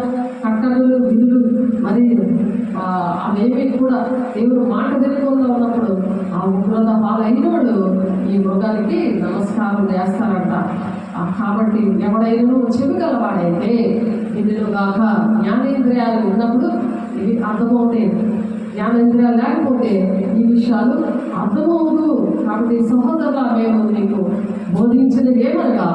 కట్టడలు విధులు మరి అవేమీ కూడా దేవుడు మాట వినకుండా ఉన్నప్పుడు ఆ ఉగ్రత పాలైనోడు ఈ మృగానికి నమస్కారం చేస్తారంట. కాబట్టి ఎవడైనా చెవిగలవాడైతే ఇందులో కాక జ్ఞానేంద్రియాలు ఉన్నప్పుడు ఇవి అర్థమవుతాయి. జ్ఞానేంద్రియాలు లేకపోతే ఈ విషయాలు అర్థమవుదు. కాబట్టి సహోదరుల మేము నీకు బోధించినది ఏమనగా,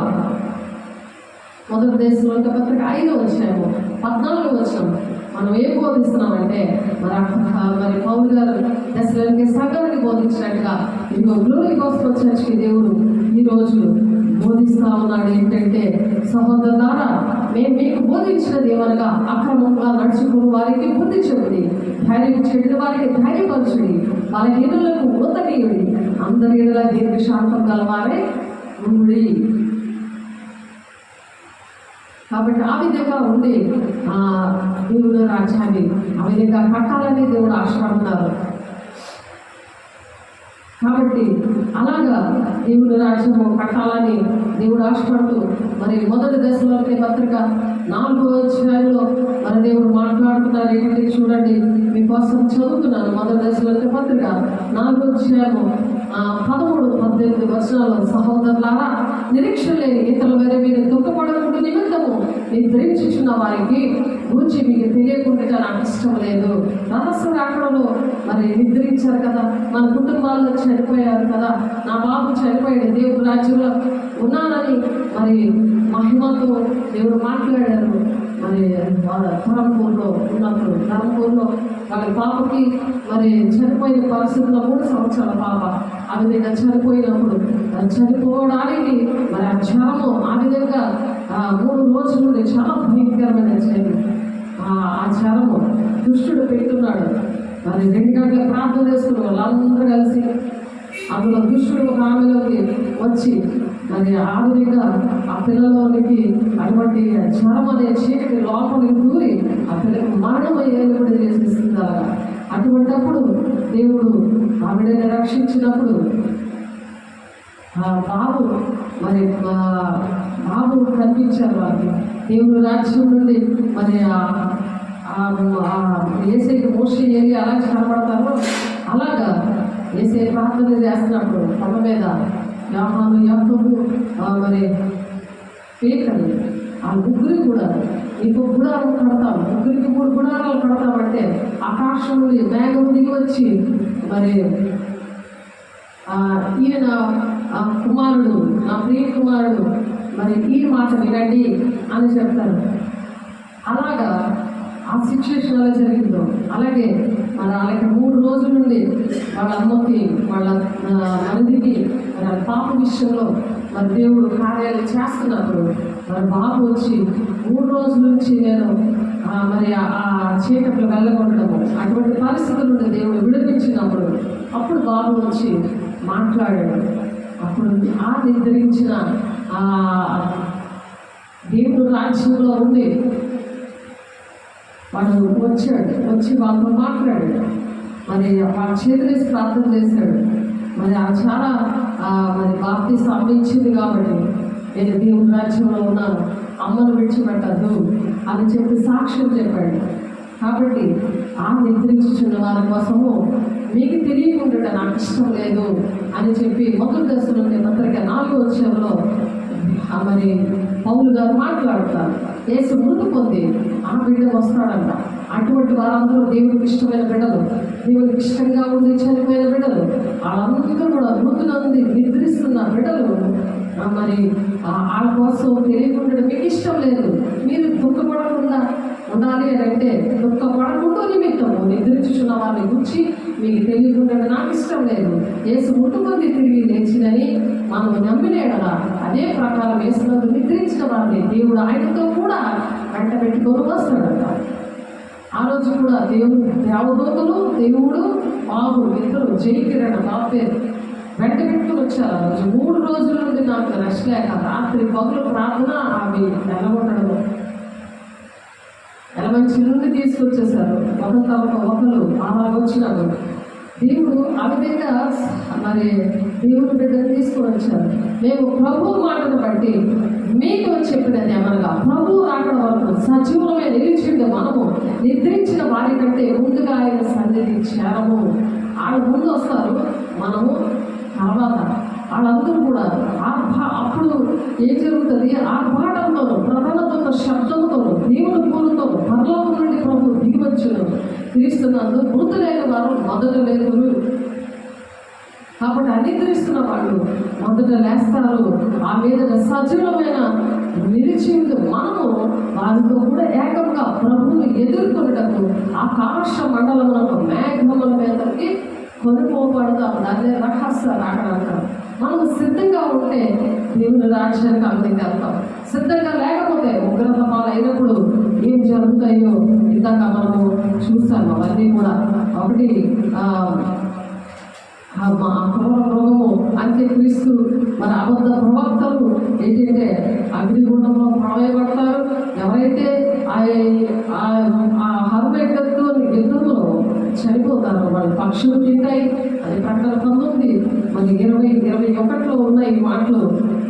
మొదటి దేశంలో పత్రిక 5వ అధ్యాయము 14వ వచనం మనం ఏం బోధిస్తున్నామంటే, మరి పౌలు గారు దశలోనికి సంఘానికి బోధించినట్టుగా ఇంకో గ్లోరీ కోసం చర్చికి దేవుడు ఈరోజు బోధిస్తా ఉన్నాడు. ఏంటంటే, సహోదరులారా మేము మీకు బోధించినది ఏమనగా అక్రమంగా నడుచుకుని వారికి బుద్ధి చెబుడి, ధైర్యం చెడిన వారికి ధైర్యపరచుడి, వాళ్ళ ఎదులకు ఊతనీయుడి, అందరి ఎదుల దీర్ఘశాంతం గలవారే ఉండి. కాబట్టి ఆ విధంగా ఉండి దేవుడు రాజ్యాన్ని ఆ విధంగా కట్టాలని దేవుడు ఆశపడుతున్నారు. కాబట్టి అలాగా దేవుడు రాజ్యము కట్టాలని దేవుడు ఆశపడుతూ మరి మొదటి దశలోకి పత్రిక 4వ అధ్యాయంలో మరి దేవుడు మాట్లాడుతున్నారు. ఏంటంటే చూడండి, మీకోసం చదువుతున్నాను. మొదటి దశలోకి పత్రిక 4వ అధ్యాయము 13-18 వచనాలు. సహోదరులారా, నిరీక్షణ లేని ఇతరుల వేరే మీరు దుఃఖపడకుండా నిమిత్తము నిద్రించుచున్న వారికి గురించి మీకు తెలియకుండా నాకు ఇష్టం లేదు. రహస్య రాకడలో మరి నిద్రించారు కదా, మన కుటుంబాల్లో చనిపోయారు కదా, నా బాబు చనిపోయాడు, దేవుడు రాజ్యంలో ఉన్నానని మరి మహిమతో దేవుడు మాట్లాడారు. మరి ధరంపూర్లో ఉన్నప్పుడు, ధరంపూర్లో వాళ్ళ పాపకి మరి చనిపోయిన పరిస్థితుల్లో 3 సంవత్సరాల పాప ఆ విధంగా చనిపోయినప్పుడు చనిపోవడానికి మరి ఆ జ్వరము ఆ విధంగా 3 రోజుల నుండి చాలా భయంకరమైన జ్వరం. ఆ జ్వరము దుష్టుడు పెట్టున్నాడు. మరి 2 గంటల ప్రార్థన చేసుకున్న వాళ్ళందరూ కలిసి అందులో దుష్టుడు ఒక ఆమెలోకి వచ్చి మరి ఆ విధంగా ఆ పిల్లలోనికి అటువంటి జ్వరం అనే చీకటి లోపలికి దూరి ఆ పిల్లలకు మరణం ఏలుబడి చేసేస్తుంది. అటువంటిప్పుడు దేవుడు ఆవిడని రక్షించినప్పుడు బాబు మరి బాబు కనిపించారు వాళ్ళకి. దేవుడు రాజ్యం నుండి మరి ఏసైకి మోషే ఏరి అలా కనబడతారో అలాగా ఏసై ప్రార్థన చేస్తున్నప్పుడు కొండ మీద యాహాను, యాకోబు మరి పేకలు ఆ ముగ్గురు కూడా నీకు గుడారం కడతాం, ముగ్గురికి 3 గుడారాలు కడతామంటే ఆకాశం నుండి మేఘం దిగి వచ్చి మరి ఈయన కుమారుడు, నా ప్రియ కుమారుడు, మరి ఈ మాట వినండి అని చెప్తారు. అలాగా ఆ సిచ్యువేషన్ అలా జరిగిందో అలాగే మరి వాళ్ళకి 3 రోజుల నుండి వాళ్ళ అమ్మకి వాళ్ళ మందికి మరి పాప విషయంలో మరి దేవుడు కార్యాలు చేస్తున్నప్పుడు మరి బాబు వచ్చి 3 రోజుల నుంచి నేను మరి ఆ చీకట్లు వెళ్ళగొట్టడము అటువంటి పరిస్థితుల నుండి దేవుడు విడిపించినప్పుడు అప్పుడు బాబు వచ్చి మాట్లాడాడు. అప్పుడు ఆ నిద్రించిన దేవుడు రాజ్యంలో ఉండి వాడు వచ్చి వాళ్ళతో మాట్లాడాడు. మరి వాళ్ళ చేతులేసి ప్రార్థన చేశాడు. మరి చాలా మరి బాప్తీసం అమ్మించింది కాబట్టి నేను దేవుని రాజ్యంలో ఉన్నాను, అమ్మను విడిచిపెట్టద్దు అని చెప్పి సాక్ష్యం చెప్పాడు. కాబట్టి ఆ నిద్రించుచున్న వారి కోసము మీకు తెలియకుండా నాకు ఇష్టం లేదు అని చెప్పి 1 దశలోని పత్రిక 4వ అధ్యాయంలో మరి పౌలు గారు మాట్లాడతారు. యేసు మృతి పొంది ఆ బిడ్డ వస్తాడంట. అటువంటి వారందరూ దేవుడికి ఇష్టమైన బిడ్డలు, దేవుడికి ఇష్టంగా ఉండి చనిపోయిన బిడ్డలు, వాళ్ళందరూ కూడా మృతులంది నిద్రిస్తున్న బిడ్డలు. మరి వాళ్ళ కోసం తెలియకుండా మీకు ఇష్టం లేదు, మీరు దుఃఖపడకుండా ఉండాలి అని అంటే దుఃఖపడకుండా నిమిత్తము నిద్రించుచున్న వారిని గురించి మీకు తెలియకుండా నాకు ఇష్టం లేదు. యేసు మృతి పొంది తిరిగి లేచినని మనం నమ్మినేడలా అదే ప్రకారం యేసులో నిద్రించిన వారిని దేవుడు ఆయనతో కూడా వెంట పెట్టుకొని వస్తాడంట. ఆ రోజు కూడా దేవదూతలు, దేవుడు, బాబు ఇద్దరు జైకిరణ బాపేరు వెంట పెట్టుకుని వచ్చారు. ఆ రోజు 3 రోజుల నుండి నాకు రెస్ట్ లేక రాత్రి పగులు ప్రార్థన అవి నెలగొట్టడము మంచి నుండి తీసుకొచ్చేసారు. ఒకరి తర్వాత ఒకరు అలా వచ్చినప్పుడు దేవుడు ఆ విధంగా మరి దేవుని బిడ్డను తీసుకొని వచ్చారు. మేము ప్రభు మాటను బట్టి మీకు చెప్పినది ఏమనగా ప్రభు రాకడ వరకు సజీవులమే నిలిచిండే మనము నిద్రించిన వారి కంటే ముందుగా ఆయన సన్నిధి చేరము. వాళ్ళు ముందు వస్తారు, మనము తర్వాత. వాళ్ళందరూ కూడా అప్పుడు ఏం జరుగుతుంది? ఆర్భాటంతోనూ ప్రధానతో శబ్దంతోనూ దేవుని పూలతో పరలోకం నుండి ప్రభు దిగివచ్చును. క్రీస్తునందు మృతులైన వారు మొదట లేదురు. కాబట్టి అనిద్రిస్తున్న వాళ్ళు మొదట లేస్తారు. ఆ మీద సజీవమైన నిలిచింది మనము వారితో కూడా ఏకంగా ప్రభువుని ఎదుర్కొనేటప్పుడు ఆకాశ మండలములకు మేఘముల మీదకి కొనుకోబడతాం. దాన్ని రహస్య రాకడంటాం. మనం సిద్ధంగా ఉంటే దేవుని రాజ్యానికి అభివృద్ధి వెళ్తాం. సిద్ధంగా లేకపోతే ఉగ్రత పాలైనప్పుడు ఏం జరుగుతాయో ఇందాక మనము చూస్తాము. అవన్నీ కూడా ఒకటి రోగము అంత్యక్రీస్తు మరి అబద్ధ ప్రవక్తలు ఏంటంటే అగ్నిగుండంలో ప్రవేశపడతారు. ఎవరైతే హర్మేకతో యుద్ధంలో చనిపోతారు వాళ్ళు పక్షులు తింటాయి. అది ప్రకటన 19 మరి 20-21లో ఉన్నాయి ఈ మాటలు.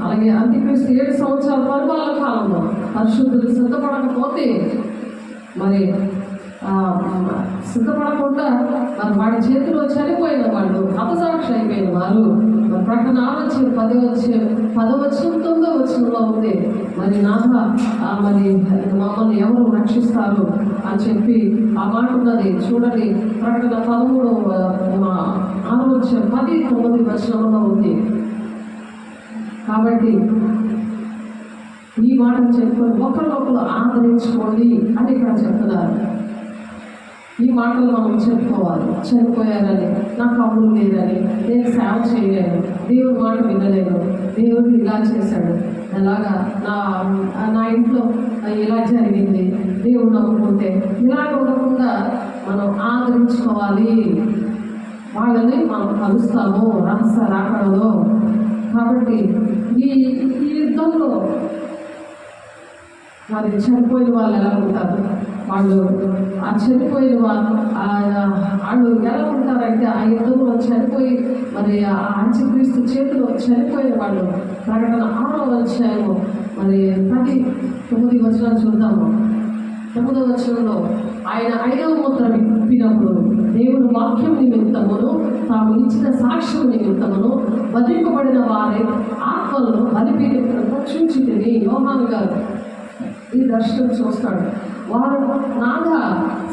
అలాగే అంత్యక్రీస్తు 7 సంవత్సరాల పరిపాలన కాలంలో పరిశుద్ధులు సిద్ధపడకపోతే మరి సిద్ధపడకుండా మరి వాడి చేతిలో చనిపోయిన వాళ్ళు హతసాక్షి అయిపోయిన వారు ప్రకటన 10 ఉంది. మరి నాథ మరి మమ్మల్ని ఎవరు రక్షిస్తారు అని చెప్పి ఆ మాట ఉన్నది. చూడండి, ప్రకటన 10:9 ఉంది. కాబట్టి ఈ మాటను చెప్పుకొని ఒకరినొకరు ఆదరించుకోండి అని ఇక్కడ చెప్తున్నారు. ఈ మాటలు మనం చెప్పుకోవాలి. చనిపోయారని, నాకు అమ్ముడు లేదని, నేను సేవ చేయలేను, దేవుడి మాట వినలేను, దేవుడు ఇలా చేశాడు, ఎలాగా నా ఇంట్లో ఇలా జరిగింది, దేవుడు నమ్ముకుంటే ఇలాగ ఉండకుండా మనం ఆదరించుకోవాలి. వాళ్ళని మనం కలుస్తాము రహస్య రాకడలో. కాబట్టి ఈ యుద్ధంలో మరి చనిపోయిన వాళ్ళు ఎలా ఉంటారు? వాళ్ళు ఆ చనిపోయిన వాళ్ళు ఎలా ఉంటారంటే, ఆ యుద్ధంలో చనిపోయి మరి ఆ అంత్యక్రీస్తు చేతిలో చనిపోయిన వాళ్ళు. ప్రకటన 6వ అధ్యాయము మరి 10-9 చూద్దాము. 9వ వచనంలో ఆయన 5వ ముద్ర విప్పినప్పుడు దేవుడు వాక్యం నిమిత్తమును తాము ఇచ్చిన సాక్ష్యం నిమిత్తమును వధింపబడిన వారి ఆత్మలను బలిపీఠంలో చూచితిని. యోహాను గారు ఈ దర్శనం చూస్తాడు. వారు నాగా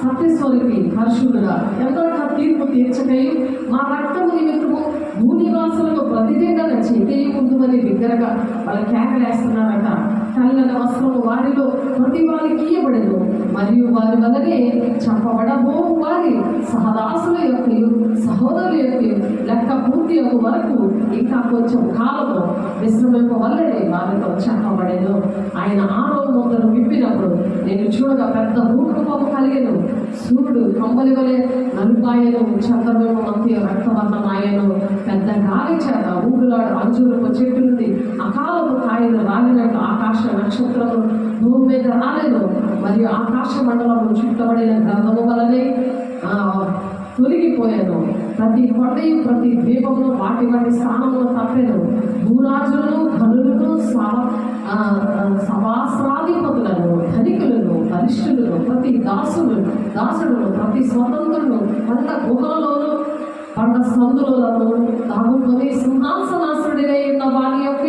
సత్యస్వరికి హర్షులుగా ఎంతో తీర్పు తీర్చకై మా రక్తము నిమిత్తము భూనివాసులకు ప్రతిదిగా చేయి ముందుమని బిగ్గరగా వాళ్ళ కేకలేస్తున్నారట. తెల్లని వస్త్రము వారిలో ప్రతి వారికి ఇయ్యబడదు, మరియు వారి వలనే చంపబడబో వారి సహదాసుల యొక్క సహోదరుల యొక్క లెక్క పూర్తి యొక్క వరకు ఇంకా కొంచెం కాలము విశ్రమింపవల్లనే వారితో చంపబడేను. ఆయన 6వ ముద్రను విప్పినప్పుడు నేను చూడగా పెద్ద భూకంపము కలిగెను. సూర్యుడు కంబలి వలె నలుపాయను, చంద్రమేమో మధ్య రక్తవర్ణమాయను. పెద్ద గాలి చేత ఊగులాడు అంజూరపు చెట్టు నుండి అకాలపు కాయలు రాలినట్టు ఆకాశ నక్షత్రము భూమి మీద రాలేదు. మరియు ఆకాశ మండలము చుట్టబడిన గ్రంథము వలనే తొలగిపోయాను. ప్రతి కొండయు ప్రతి ద్వీపమును వాటి వాటి స్థానమును తప్పెను. భూరాజులను, ధనులను, సవాస్రాధిపతులను, ధనికులను, బలిష్ఠులను, ప్రతి దాసుడును, ప్రతి స్వతంత్రులను పంట గుహలలోను పంట సందులను దాగుకొని సింహాసనాసుడిగా ఉన్న వారి యొక్క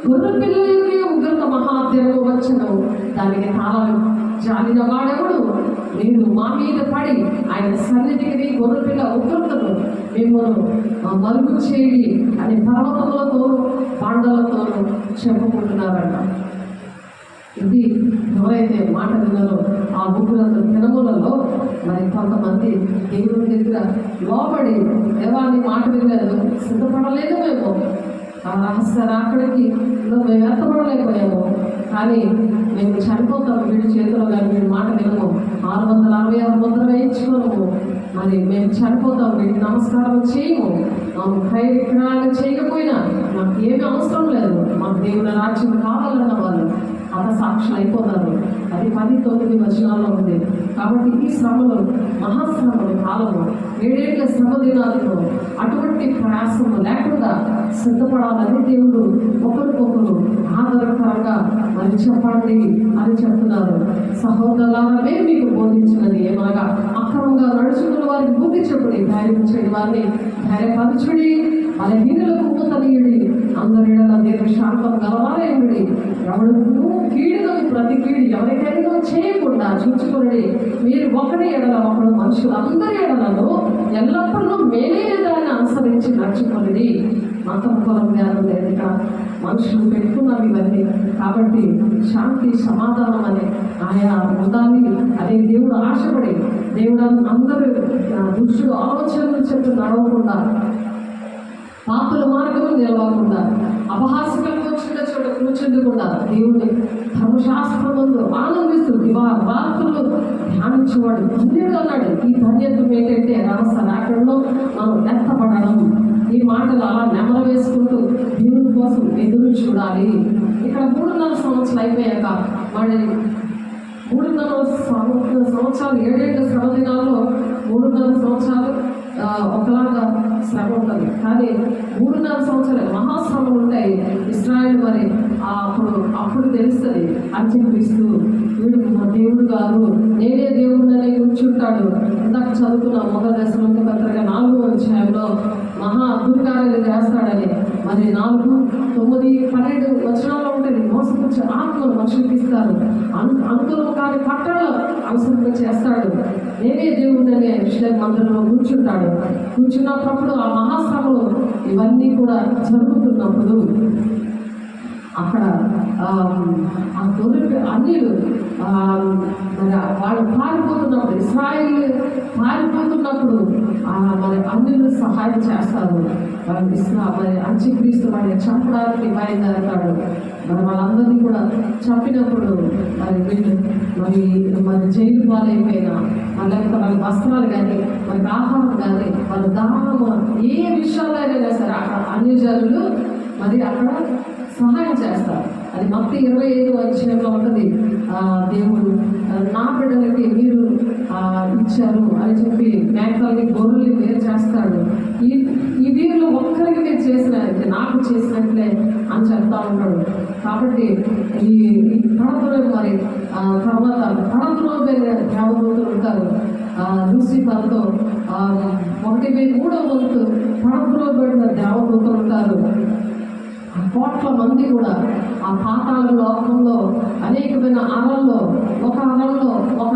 గొర్రె పిల్లల యొక్క ఉగ్రత మహాద్యము వచ్చను. దానికి తాళం జాలిన వాడెవడు? మీరు మా మీద పడి ఆయన సన్నిధికి గొర్రె పిల్ల ఉగ్రతను మిమ్మల్ని మరుగు చేయి అని పర్వతములతోనూ పాండలతోనూ చెప్పుకుంటున్నారట. ఇది ఎవరైతే మాట విన్నారో ఆ ఉగ్రత దినములలో మరి కొంతమంది దేవుని దగ్గర లోబడి దేవాన్ని మాట విన్నారు. సిద్ధపడలేదు మేము, ఆ రహస్య రాకడికి మేము ఎత్తపడలేకపోయాము. కానీ మేము చనిపోతాము వీడి చేతిలో, కానీ వీడి మాట వినము. 666 ముద్ర వేయించుకోము. మరి మేము చనిపోతాము, వీడికి నమస్కారం చేయము. మాకు క్రయ విక్రయాలు చేయకపోయినా మాకు ఏమీ అవసరం లేదు, మాకు దేవుని రాజ్యం కావాలన్న వాళ్ళు సాక్షులు అయిపోతారు. అది 10-9 ఉంది. కాబట్టి ఈ శ్రమలు మహాశ్రమలు కాలము 7 ఏళ్ల శ్రమ దినాలతో అటువంటి ప్రయాసము లేకుండా సిద్ధపడాలని దేవుడు ఒకరికొకరు ఆదరకరంగా మరి చెప్పండి అని చెప్తున్నారు. సహోదరులారా, మీకు బోధించినది ఏమనగా అక్రమంగా నడుచుకున్న వారికి బుద్ధి చెప్పుడి, ధైర్యం చేయని వారిని ధైర్యపరచుడి, బలహీనులకు ఊతనీయుడి, అందరిడల దీర్ఘ శాంతం గలవారేయుడి, ఎవడు కీడును ప్రతి కీడు ఎవరికైనా చేయకుండా చూచుకుని మీరు ఒకరి ఎడల ఒకడు మనుషులందరి ఎడలను ఎల్లప్పుడూ మేలైన దాన్ని అనుసరించి నడుచుకుని. మతం కులం జ్ఞానం లేదు, ఇక్కడ మనుషులు పెట్టుకున్నవి ఇవన్నీ. కాబట్టి శాంతి సమాధానం అనే ఆయా ఉండాలి అనే దేవుడు ఆశపడి, దేవుడు అందరూ దుష్టుడు ఆలోచనలు చెప్పి నడవకుండా, పాపుల మార్గం నిలవకుండా, అపహాస్యకలు వచ్చిన చోట కూర్చుండకుండా దేవుని ధర్మశాస్త్రముందు ఆనందిస్తూ దివారాత్రులు ధ్యానించేవాడు ధన్యుడు అన్నాడు. ఈ ధన్యత్వం ఏంటంటే రహస్య రాకడలో మనం ఎత్తపడడం. ఈ మాటలు అలా నెమర వేసుకుంటూ దేవుని కోసం ఎదురు చూడాలి. ఇక్కడ 3.5 సంవత్సరాలు అయిపోయాక మళ్ళీ 3.5 సంవత్సరాలు 7 ఏళ్ల శ్రమ దినాల్లో 3.5 సంవత్సరాలు ఒకలాగా శ్రమ ఉంటుంది. కానీ 3.5 సంవత్సరాలు మహాశ్రమలు ఉంటాయి. ఇశ్రాయేలు మరి అప్పుడు తెలుస్తుంది అంత్యక్రీస్తు వీడు మా దేవుడు కాదు, నేనే దేవుడిని కూర్చుంటాడు. ఇందాక చదువుకున్న మొదటి దశలోని పత్రిక 4వ అధ్యాయంలో మహా అద్భుతకార్యాలు చేస్తాడని. మరి 4, 9, 12 వచనాల్లో ఉంటుంది. మోసపుచ్చే ఆత్మలు మనుషులకి ఇస్తారు. అనుకూలం కాని పట్టణాలు అవసరంగా చేస్తాడు. నేనే దేవుడు అనే విషయం మందిరంలో కూర్చుంటాడు. కూర్చున్నప్పుడు ఆ మహాశ్రమలు ఇవన్నీ కూడా జరుగుతున్నప్పుడు అక్కడ ఆ గొర్రె అన్యులు మరి వాళ్ళు పారిపోతున్నప్పుడు, ఇశ్రాయేలు పారిపోతున్నప్పుడు మరి అన్యులు సహాయం చేస్తారు. మరి అంత్యక్రీస్తు వాడిని చంపడానికి బయలుదేరతాడు. మరి వాళ్ళందరినీ కూడా చంపినప్పుడు మరి వీళ్ళు మరి జైలు పాలైపోయినా లేకపోతే వాళ్ళ వస్త్రాలు కానీ వాళ్ళకి ఆహారం కానీ వాళ్ళ దాహము ఏ విషయాల్లో అయినా సరే అక్కడ అన్యజనులు మరి అక్కడ సహాయం చేస్తారు. అది మత్తయి 25వ అధ్యాయంలో ఉంటుంది. దేవుడు నా బిడ్డలకి మీరు ఇచ్చారు అని చెప్పి మేకల్ని గొర్రెల్ని వేరు చేస్తాడు. ఈ వీరిలో ఒక్కరికి మీరు చేసినట్లే నాకు చేసినట్లే అని చెప్తా ఉంటాడు. కాబట్టి ఈ పడతలో మరి తర్వాత పడతలో దేవదూతలు ఉంటారు. లూసిఫర్తో 1/3 వంతు పడతలో పెట్టిన దేవదూతలు ఉంటారు. కోట్ల మంది కూడా ఆ పాతాళ లోకంలో అనేకమైన అరల్లో ఒక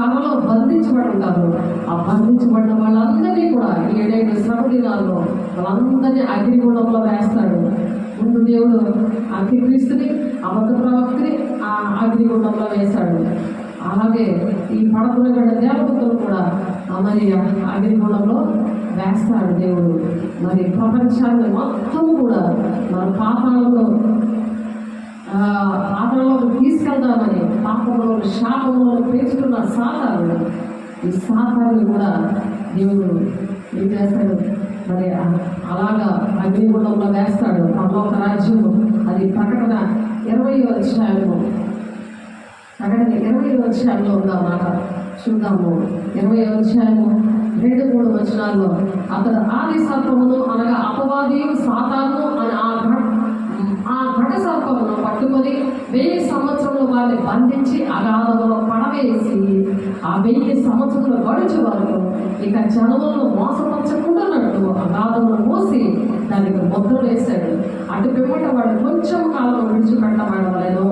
అరలో బంధించబడి ఉంటారు. ఆ బంధించబడిన వాళ్ళందరినీ కూడా 7 శ్రమ దినాల్లో వాళ్ళందరినీ అగ్నిగుండంలో వేస్తాడు. ముందు దేవుడు అంత్యక్రీస్తుని అబద్ధ ప్రవక్తని ఆ అగ్నిగుండంలో వేశాడు. అలాగే ఈ పడకుల దేవతలు కూడా మరి అగ్నిగుండంలో వేస్తాడు దేవుడు. మరి ప్రపంచాన్ని మొత్తం కూడా మన పాపాలలో తీసుకెళ్దామని పాపంలో శాపంలో పెంచుతున్న సాతాను, ఈ సాతాన్ని కూడా దేవుడు ఏం చేస్తాడు మరి అలాగా అగ్నిగుండంలో వేస్తాడు. పరలోక రాజ్యము అది ప్రకటన 20వ అధ్యాయము ఉందన్నమాట. చూద్దాము. 20వ అధ్యాయము 2-3 వచనాల్లో అతడు ఆది సర్పమును అనగా అపవాదియు సాతాను అని ఆ ఘట సర్పమును పట్టుకొని 1000 సంవత్సరంలో వారిని బంధించి అగాధములో పడవేసి ఆ 1000 సంవత్సరంలో గడుచు వరకు ఇక జనములను మోసపరచకుండానట్టు అగాధమును మూసి దానికి ముద్ర వేశాడు. అటు పిమ్మట వాడు కొంచెం కాలం విడిచిపెట్టబడవలెను.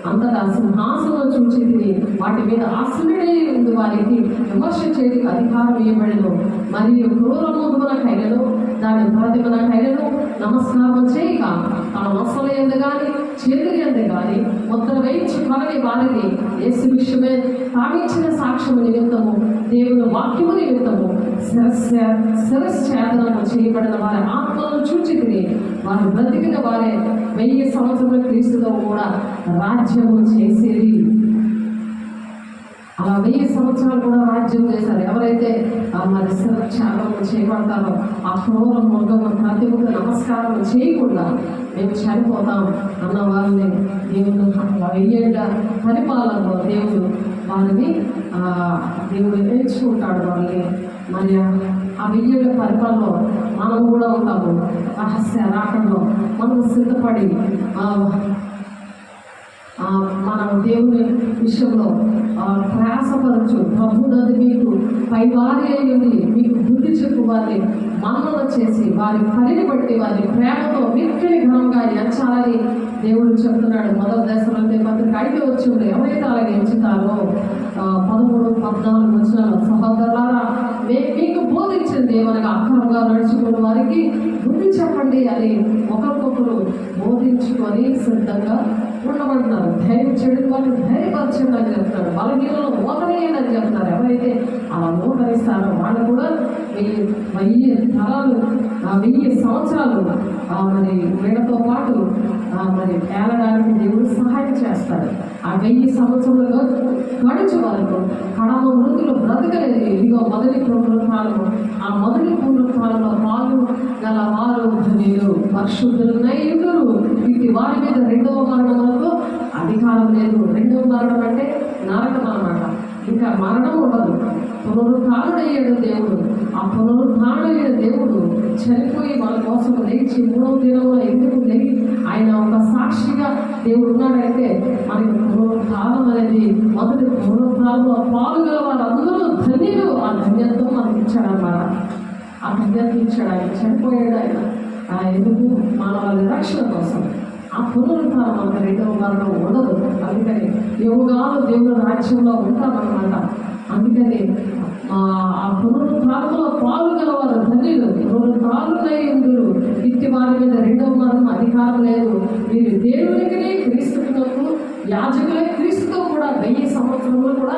అంతటా సింహాసనం చూచి తిని వాటి మీద ఆశ్రయుడై ఉంది వారికి విమర్శ చేయడానికి అధికారం ఇవ్వబడెను. మరియు క్రూరముఖమునకైనను దాని ప్రతిమనకైనను నమస్కారం చేయక తన నొసల యందు గాని చేతుల యందు గాని ముద్ర వేయించి కొనని వారిని యేసు విషయమే తామిచ్చిన సాక్ష్యము నిమిత్తము దేవుని వాక్యము నిమిత్తము శిరశ్ఛేదనము చేయబడిన వారి ఆత్మలను చూచి తిని వారు బ్రతికిన వారే 1000 సంవత్సరముల క్రీస్తుతో కూడా రాజ్యము చేసేది. అలా 1000 సంవత్సరాలు కూడా రాజ్యం చేశారు. ఎవరైతే మరి శిరఛేదనం చేయబడతారో ఆ క్రూర మృగము ప్రతిముఖ నమస్కారం చేయకుండా మేము చనిపోతాం అన్న వారిని దేవుడు 1000 ఏళ్ల పరిపాలనలో దేవుడు వారిని నేర్చుకుంటాడు. వాళ్ళని మరి ఆ 1000 ఏళ్ల పరిపాలనలో మనం కూడా ఉంటాము. రహస్య రాకడలో మనం సిద్ధపడి మనం దేవుని విషయంలో ప్రయాసపరచు. ప్రభునది మీకు పైవారి అయ్యింది, మీకు బుద్ధి చెప్పు వారిని మన్నన చేసి వారి పనిని బట్టి వారి ప్రేమతో మిక్కిలి ఘనంగా ఎంచాలని దేవుడు చెప్తున్నాడు. మొదటి దశలోనే పత్రిక 5వ వచనంలో ఎవరైతే అలాగే ఎంచుతారో 13, 14 వచనాలు సహోదరులారా మీకు బోధించింది ఏమనగా అక్రమంగా నడుచుకున్న వారికి బుద్ధి చెప్పండి అని ఒకరికొకరు బోధించుకొని సిద్ధంగా ఉండబడుతున్నారు. ధైర్యం చేయడం వాళ్ళు ధైర్యపరచండి అని చెప్తారు. బలహీనలు మోతనేయండి అని చెప్తారు. ఎవరైతే అలా మోతరిస్తారో వాళ్ళు కూడా 1000 సంవత్సరాలు మరి వీళ్ళతో పాటు మరి ఏలడానికి దేవుడు సహాయం చేస్తాడు. ఆ 1000 సంవత్సరంలో గడుచు వరకు కడమ మృతులు బ్రతకలేదు. ఇదిగో మొదటి పునరుత్థానము. ఆ మొదటి పునరుత్థానంలో పాలు గల వారు ధన్యులు పరిశుద్ధులై ఉండురు. వీటి వారి మీద 2వ మరణములకు అధికారం లేదు. 2వ మరణం అంటే నరకం అన్నమాట. ఇంకా మరణం ఉండదు. పునరుత్థానుడయ్యాడు దేవుడు. ఆ పునరుత్థానుడైన దేవుడు చనిపోయి మన కోసం లేచి 3వ దినంలో ఎందుకు లేచి ఆయన ఒక సాక్షిగా దేవుడు ఉన్నాడైతే మనకి పునరుత్థానం అనేది మొదటి పునరుత్థానంలో పాల్గొల వారందరూ ధన్యుడు ఆ ధన్యత్వం మనకి ఇచ్చాడన్నమాట. ఆ ధన్యత్వం ఇచ్చాడు. ఆయన చనిపోయాడు. ఆయన ఎందుకు? మానవాళి రక్షణ కోసం. ఆ పునరుద్ధానం మనకు రెండవ మరణం ఉండదు. అందుకని యుగాలు దేవుడు రాజ్యంలో ఉంటామన్నమాట. అందుకని ఆ పునరుద్ధానంలో పాల్గొనవారు ధన్యులు. పునరుద్ధానులైందురు ఇట్టి వారి మీద రెండవ మరణం అధికారం లేదు. మీరు దేవునికినే క్రీస్తుకు యాజకులే క్రీస్తుతో కూడా 1000 సంవత్సరములు కూడా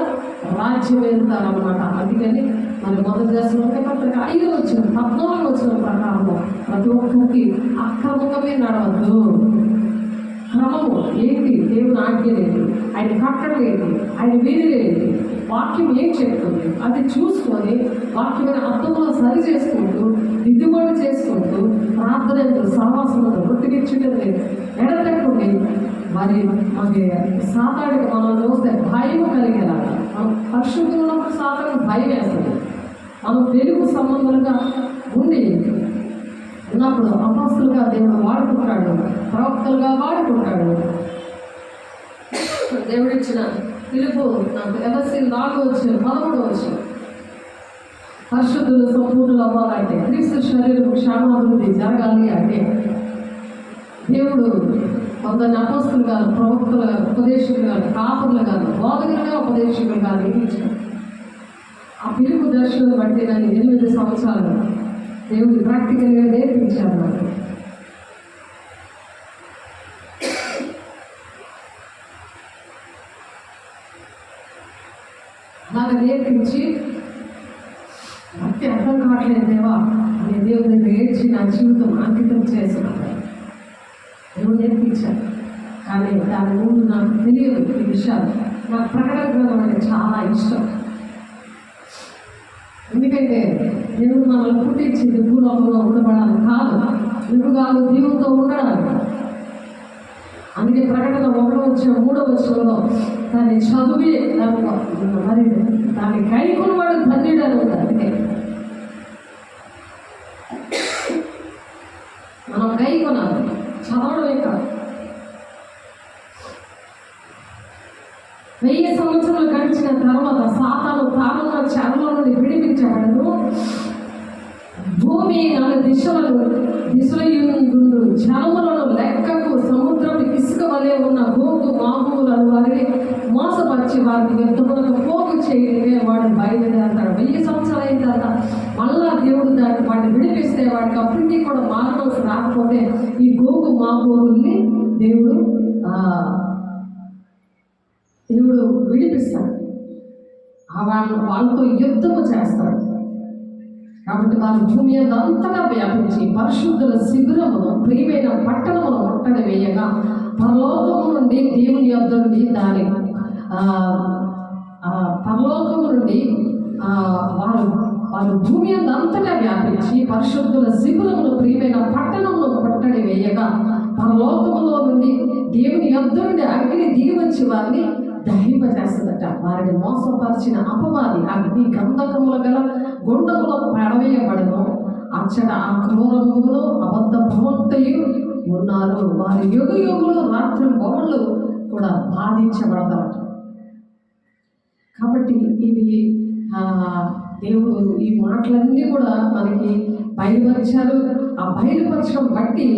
రాజ్యం వెళ్తారన్నమాట. అందుకని మన మొదటి దశలో పత్రిక 5వ వచనం 14వ వచనం ప్రకారము ప్రతి ఒక్కరికి అక్రమంగా నడవద్దు. క్రమము ఏంటి? దేవుని ఆజ్ఞలేంటి? ఆయన కట్టడలేంటి? ఆయన వీధులేంటి? వాక్యం ఏం చెప్తుంది అది చూసుకొని వాక్యమైన అర్థంలో సరి చేసుకుంటూ దిద్దుబాటు చేసుకుంటూ ప్రార్థన సహవాసంలో గుర్తుకిచ్చడం లేదు. ఎడతెక్కండి మరి మనకి సాతాడికి మనం చూస్తే భయం కలిగేలాగా. మనం పరిశుద్ధంగా ఉన్నప్పుడు సాతాడికి భయం వేస్తుంది. మనం తెలుగు సంబంధంగా ఉండి ఉన్నప్పుడు అపస్తులుగా దేవుడు వాడుకుంటాడు, ప్రవక్తలుగా వాడుకుంటాడు. దేవుడిచ్చిన పిలుపు నాకు ఎఫెసీయులు 4:13 పరిశుద్ధులు సంపూర్ణులు అవ్వాలంటే, క్రీస్తు శరీరం క్షేమాభివృద్ధి జరగాలి అంటే దేవుడు కొందరిని అపస్తులు కాదు, ప్రవక్తలు కాదు, ఉపదేశకులు కాదు, కాపులు కాదు, బోధకులుగా ఉపదేశకులు కాదు నియమించాడు. ఆ పిలుపు దర్శనం బట్టి నన్ను 8 సంవత్సరాలు దేవుడు ప్రాక్టికల్గా నేర్పించారు నాకు. అలాగ నేర్పించి భక్తి అర్థం కావట్లేదు దేవా అని దేవుడి దగ్గర ఏడ్చి నా జీవితం అంకితం చేస్తున్నాను. దేవుడు నేర్పించాను. కానీ దాని ముందు నాకు తెలియదు ఈ విషయాలు. నాకు ప్రకటన గ్రంథం అంటే చాలా ఇష్టం. ఎందుకంటే దేవుడు మనల్ని పుట్టించింది భూలోకంలో ఉండబడాలి కాదు, యుగాలు దేవునితో ఉండడానికి. అందుకే ప్రకటన 1:3 దాన్ని చదివి మరి దాన్ని కైకొనవాడు ధన్యుడు అని ఉంది. అందుకే మనం కైకొనాలి, చదవడమే కాదు. 1000 సంవత్సరాలు గడిచిన తర్వాత సాతాను తానున్న చెరలో నుండి విడిపించబడను. భూమి 4 దిశలయుండు జనములను లెక్కకు సముద్రపు ఇసుక వలె ఉన్న గోగు మామూలను వారిని మోసపరిచి వారిని వ్యర్థములకు పోగు చేయడమే వాడు బయలుదేరతాడు. 1000 సంవత్సరాలు అయిన తర్వాత మళ్ళా దేవుడు దాన్ని వాడిని విడిపిస్తే వాడికి అప్పటికీ కూడా మారవలసి రాకపోతే ఈ గోగు మామూలుని దేవుడు విడిపిస్తాడు. వాళ్ళతో యుద్ధము చేస్తాడు. కాబట్టి వారు భూమి అంతటా వ్యాపించి పరిశుద్ధుల శిబిరమును ప్రియమైన పట్టణమును ముట్టడి వేయగా పరలోకము నుండి దేవుని యొద్ద నుండి దాని పరలోకము నుండి వారు భూమి అంతటా వ్యాపించి పరిశుద్ధుల శిబిరమును ప్రియమైన పట్టణమును ముట్టడి వేయగా పరలోకములో నుండి దేవుని యొద్ద నుండి అగ్ని దిగి వచ్చి వారిని దహింపజేస్తుందట. వారిని మోసపరిచిన అపవాది అగ్ని గంధకముల గల గుండములో పడవేయబడను. అచ్చట ఆ క్రూరములు అబద్ధ ప్రవక్తయు ఉన్నారు. వారి యుగయుగులు రాత్రి బొమ్మలు కూడా బాధించబడతారట. కాబట్టి ఇవి దేవుడు ఈ మాటలన్నీ కూడా మనకి బయలుపరిచారు. ఆ బయలుపరచడం బట్టి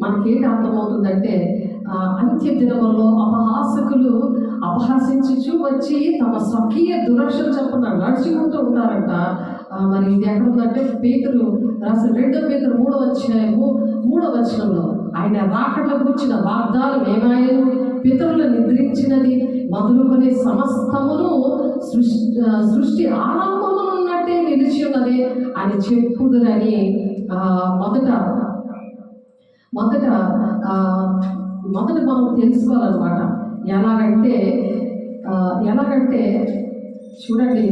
మనకేంటి అర్థమవుతుందంటే అంత్య దినముల్లో అపహాసకులు అపహాసించుచు వచ్చి తమ స్వకీయ దురక్ష చొప్పున నడుచుకుంటూ ఉంటారంట. మరి ఇది ఎక్కడ ఉందంటే పేతురు రాసిన 2 పేతురు 3వ వచనంలో ఆయన రాకడలో కూర్చిన వాగ్దానం ఏమాయను పితరులు నిద్రించినది మొదలుకొని సమస్తమును సృష్టి ఆరంభమున్నట్టే నిలిచి ఉన్నది అని చెప్పుదురని మొదట మనం తెలుసుకోవాలన్నమాట. ఎలాగంటే చూడండి,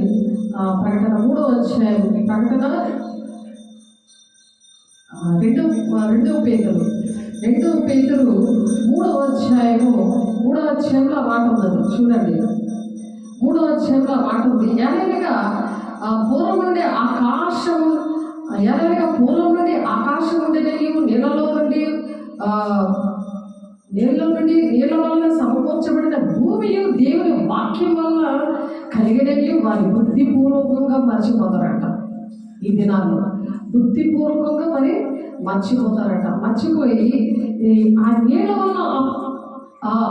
ప్రకటన 3వ అధ్యాయం, ప్రకటన 2 పేతురు 3వ అధ్యాయంలో మాట ఉన్నది. చూడండి, 3వ అధ్యాయంలో మాట ఉంది. ఎలాగగా పూర్వం నుండి ఆకాశం నుండి నీవు నీళ్ళలో నుండి నీళ్ళ వల్ల సమకూర్చబడిన భూమియు దేవుని వాక్యం వల్ల కలిగినవి వారి బుద్ధిపూర్వకంగా మర్చిపోతారట. ఈ దినాల్లో బుద్ధిపూర్వకంగా మరి మర్చిపోతారట. మర్చిపోయి ఆ నీళ్ళ వల్ల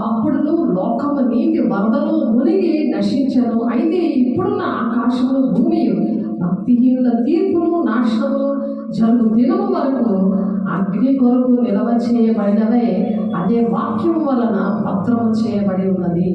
అప్పుడు లోకము నీటి వరదలు మునిగి నశించను. అయితే ఇప్పుడున్న ఆకాశము భూమియు భక్తిహీనుల తీర్పును నాశనము జరుగు దినము వరకు అగ్ని కొరకు నిల్వ చేయబడినవే అదే వాక్యం వలన భద్రము చేయబడి ఉన్నది.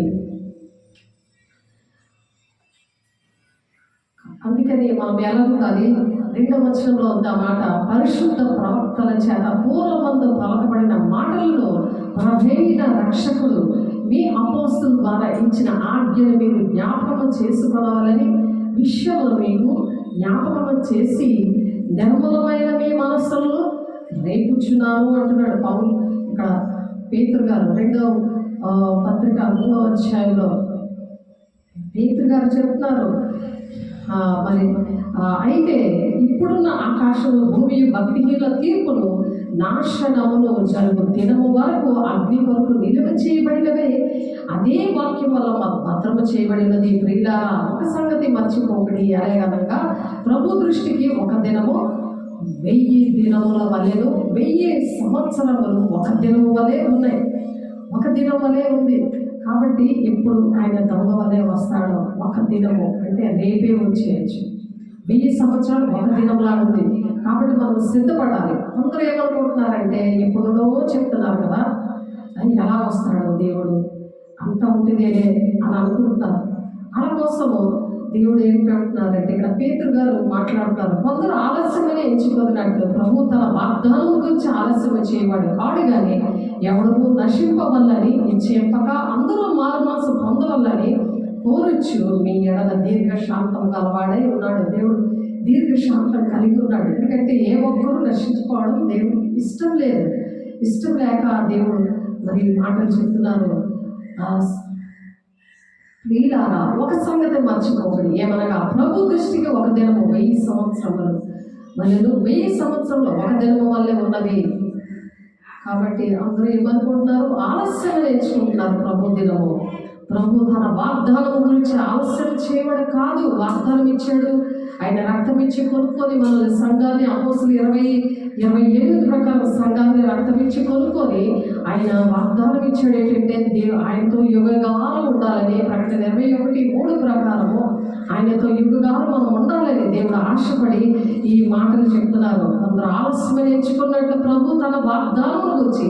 అందుకని మనం ఎలా ఉండాలి? 2వ వచనంలో ఉంది ఆ మాట, పరిశుద్ధ ప్రవక్తల చేత పూర్వమందు పలకబడిన మాటలను ప్రభైన రక్షకుడు మీ అపోస్తుల ద్వారా ఇచ్చిన ఆజ్ఞను మీరు జ్ఞాపకం చేసుకోవాలని విషయములు మీకు జ్ఞాపకం చేసి నిర్మలమైన మీ మనస్సులను రేపుచున్నాము అంటున్నాడు పౌలు. ఇక్కడ పేతురు గారు 2వ పత్రిక 3వ అధ్యాయంలో పేతురు గారు చెప్తున్నారు, మరి అయితే ఇప్పుడున్న ఆకాశము భూమి భక్తిహీనుల తీర్పును నాశనమును జరుగు దినము వరకు అగ్ని కొరకు నిలువ చేయబడినవే అదే వాక్యం వల్ల భద్రము చేయబడినది. ప్రియులారా, ఒక సంగతి మర్చిపోకడి, అనగా ప్రభు దృష్టికి ఒక దినము 1000 దినముల వలెను, 1000 సంవత్సరములు ఒక దినము వలె ఉన్నాయి. ఒక దినం వలె ఉంది. కాబట్టి ఎప్పుడు ఆయన దొంగ వలె వస్తాడో ఒక దినము అంటే రేపే వచ్చేయచ్చు. 1000 సంవత్సరాలు ఒక దినంలా ఉంది. కాబట్టి మనం సిద్ధపడాలి. అందరూ ఏమనుకుంటున్నారంటే ఎప్పుడునో చెప్తున్నారు కదా, అని ఎలా వస్తాడో దేవుడు అంత ఉంటేనే అని అనుకుంటున్నారు. అలా కోసము దేవుడు ఏం పెడుతున్నారంటే ఇక్కడ పేతురు గారు మాట్లాడుతున్నారు, కొందరు ఆలస్యమని ఎంచుకున్నట్టు ప్రభు తన వాగ్దానం గురించి ఆలస్యం చేయవాడు కాడు, కానీ ఎవడూ నశింపవల్లని నిశ్చయింపక అందరూ మారుమాసం పొందవల్లని కోరొచ్చు మీ ఎడల దీర్ఘశాంతం గలవాడై ఉన్నాడు. దేవుడు దీర్ఘశాంతం కలిగి ఉన్నాడు. ఎందుకంటే ఏ ఒక్కరూ నశించుకోవడం దేవుడికి ఇష్టం లేదు. ఇష్టం లేక దేవుడు మరి మాటలు చెప్తున్నారు. ప్రియులారా, ఒక సంగతి మర్చిపోకడి, ఏమనగా ప్రభు దృష్టికి ఒక దినము 1000 సంవత్సరములు మరియు 1000 సంవత్సరంలో ఒక దినము వల్లే ఉన్నది. కాబట్టి అందరూ ఏమనుకుంటున్నారు? ఆలస్యం నేర్చుకుంటున్నారు. ప్రభు దినము, ప్రభు తన వాగ్దానం గురించి ఆలస్యం చేయడం కాదు. వాగ్దానం ఇచ్చాడు, ఆయన రక్తం ఇచ్చి కొనుక్కొని మనల్ని సంఘాన్ని అపోస్తులు 28 ప్రకారం సంఘాన్ని రక్తం ఇచ్చి కొనుక్కొని ఆయన వాగ్దానం ఇచ్చాడు ఏంటంటే ఆయనతో యుగగాలం ఉండాలని. ప్రకటన 21:3 ప్రకారము ఆయనతో యుగగాలం మనం ఉండాలని దేవుడు ఆశపడి ఈ మాటలు చెప్తున్నారు. కొందరు ఆలస్యం ఎంచుకున్నట్లు ప్రభు తన వాగ్దానం గురించి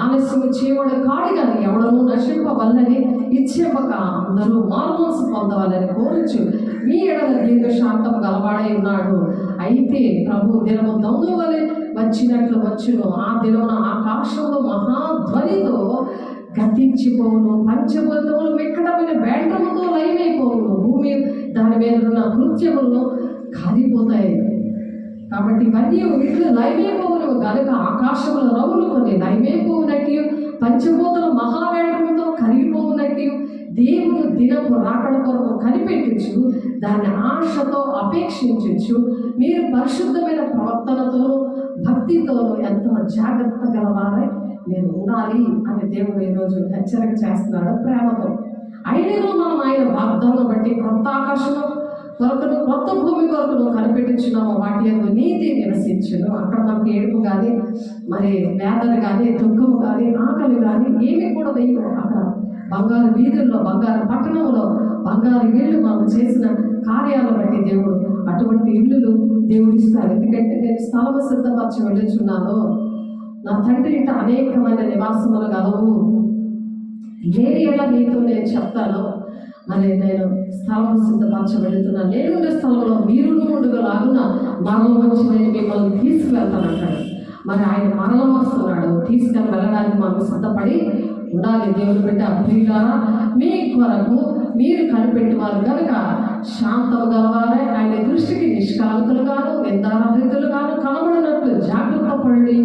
ఆలస్యం చేయడం కాడు, కానీ ఎవడనూ నశింపవల్లని ఇచ్చేపక అందరూ మారుమనసు పొందవాలని కోరచ్చు మీ ఎడల దీర్ఘశాంతం గలవాడై ఉన్నాడు. అయితే ప్రభు దినము దొంగ వలె వచ్చినట్లు వచ్చును. ఆ దినమున ఆకాశంలో మహాధ్వనితో గతించిపోవును, పంచభూతములు వికటమైన వేండ్రముతో లయమైపోవును, భూమి దాని మీద ఉన్న కృత్యములను కాలిపోతాయి. కాబట్టి ఇవన్నీ వీటిలో లయమైపోవును గనుక ఆకాశంలో రవులు కొన్ని లయమైపోవునట్టు, పంచభూతలు మహావేంద్రముతో కరిగిపోవునట్టు దేవుడు దినము రాకడ కొరకు కనిపెట్టించు, దాన్ని ఆశతో అపేక్షించు. మీరు పరిశుద్ధమైన ప్రవర్తనతోనూ భక్తితోనూ ఎంతో జాగ్రత్త గలవారై మీరు ఉండాలి అని దేవుడు ఈరోజు హెచ్చరిక చేస్తున్నాడు ప్రేమతో. అయినను మనం ఆయన వాగ్దానం బట్టి కొత్త ఆకాశము కొరకును కొత్త భూమి కొరకును కనిపెట్టించున్నాము, వాటి యొక్క నీతి నివసించును. అక్కడ మనకి ఏడుపు కానీ మరి వేదన కానీ దుఃఖము కానీ ఆకలి కానీ ఏమి కూడా వేయవు. అక్కడ బంగారు వీధుల్లో, బంగారు పట్టణంలో, బంగారు ఇళ్ళు మనం చేసిన కార్యాలను బట్టి దేవుడు అటువంటి ఇళ్ళు దేవుడు ఇస్తారు. ఎందుకంటే నేను స్థలము సిద్ధపరచి వెళ్ళుచున్నాను, నా తండ్రి ఇంట అనేకమైన నివాసములు గలవు, ఏరియా నీతో నేను చెప్తాను, మరి నేను స్థలము సిద్ధపరచ వెళుతున్నాను, నేనుండే స్థలంలో మీరు ఉండగలాగున మరల వచ్చి నేను మిమ్మల్ని తీసుకువెళ్తానంటాడు. మరి ఆయన మరల వస్తున్నాడు, తీసుకొని వెళ్ళడానికి మనం సిద్ధపడి ఉండాలి. దేవుని బిడ్డ ప్రియులారా, మీ కొరకు మీరు కనిపెట్టేవారు కనుక శాంతము గలవారే ఆయన దృష్టికి నిష్కలంకులుగాను నిందారహితులుగాను కనబడినట్లు జాగ్రత్త పడండి.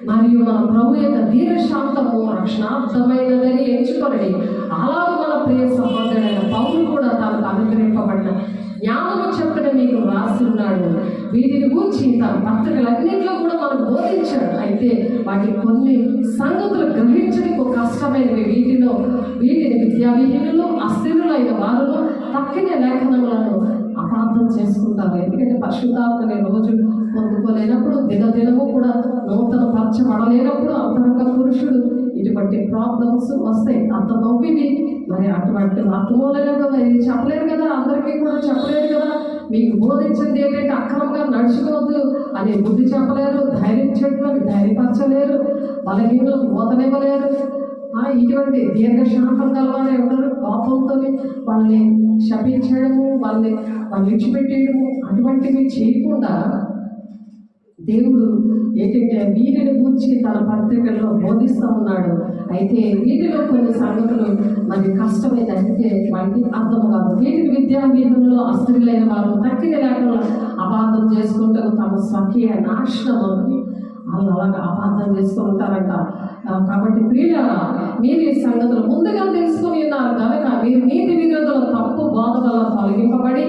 మరియు మన ప్రభు యొక్క దీర్ఘశాంతము రక్షణార్థమైనదని ఎంచుకొనండి. అలాగే మన ప్రియ సహోదరుడైన పౌలు కూడా తనకు అనుగ్రహింపబడిన జ్ఞానము చెప్పిన మీకు రాసి ఉన్నాడు. వీటిని గూర్చి తన పత్రికలన్నింటిలో కూడా మనకు బోధించాడు. అయితే వాటి కొన్ని సంగతులు గ్రహించడానికి ఒక కష్టం కష్టమైనవి వీటిని విద్యావిహీనులు అస్థిరులైన వారు తక్కిన లేఖనములను అపార్థం చేసుకుంటారు. ఎందుకంటే పరిశుద్ధాత్మని రోజు పొందుకోలేనప్పుడు, దినదినము కూడా నూతన పరచబడలేనప్పుడు అంతరంగ పురుషుడు ఇటువంటి ప్రాబ్లమ్స్ వస్తాయి. అర్థమవువి మరి అటువంటి అర్థమూలగా ఇది చెప్పలేరు కదా, అందరికీ కూడా చెప్పలేరు కదా. మీకు బోధించింది ఏంటంటే అక్రమంగా నడుచుకోవద్దు అని బుద్ధి చెప్పలేరు, ధైర్యం చెప్పలేరు, ధైర్యపరచలేరు, బలహీనలకు బోధనివ్వలేరు. ఇటువంటి దీర్ఘశాంతం గలవారు ఎవరు కోపంతో వాళ్ళని శపించడము, వాళ్ళని విడిచిపెట్టేయడము అటువంటివి చేయకుండా దేవుడు ఏంటంటే వీరిని గురించి తన పత్రికల్లో బోధిస్తూ ఉన్నాడు. అయితే వీటిలో కొన్ని సంగతులు మరి కష్టమైందంటే వారికి అర్థం కాదు. వీటికి విద్యావిహీనులు అస్థిరులైన వారు తక్కిన లేకుండా అపార్థం చేసుకుంటూ తమ స్వకీయ నాశనం వాళ్ళు అలాగా అపార్థం చేసుకుంటారంట. కాబట్టి ప్రియులారా, మీరు ఈ సంగతులు ముందుగా తెలుసుకుని ఉన్నారు కనుక మీరు నీతి విరోధుల తప్పు బోధ వల్ల తొలగింపబడి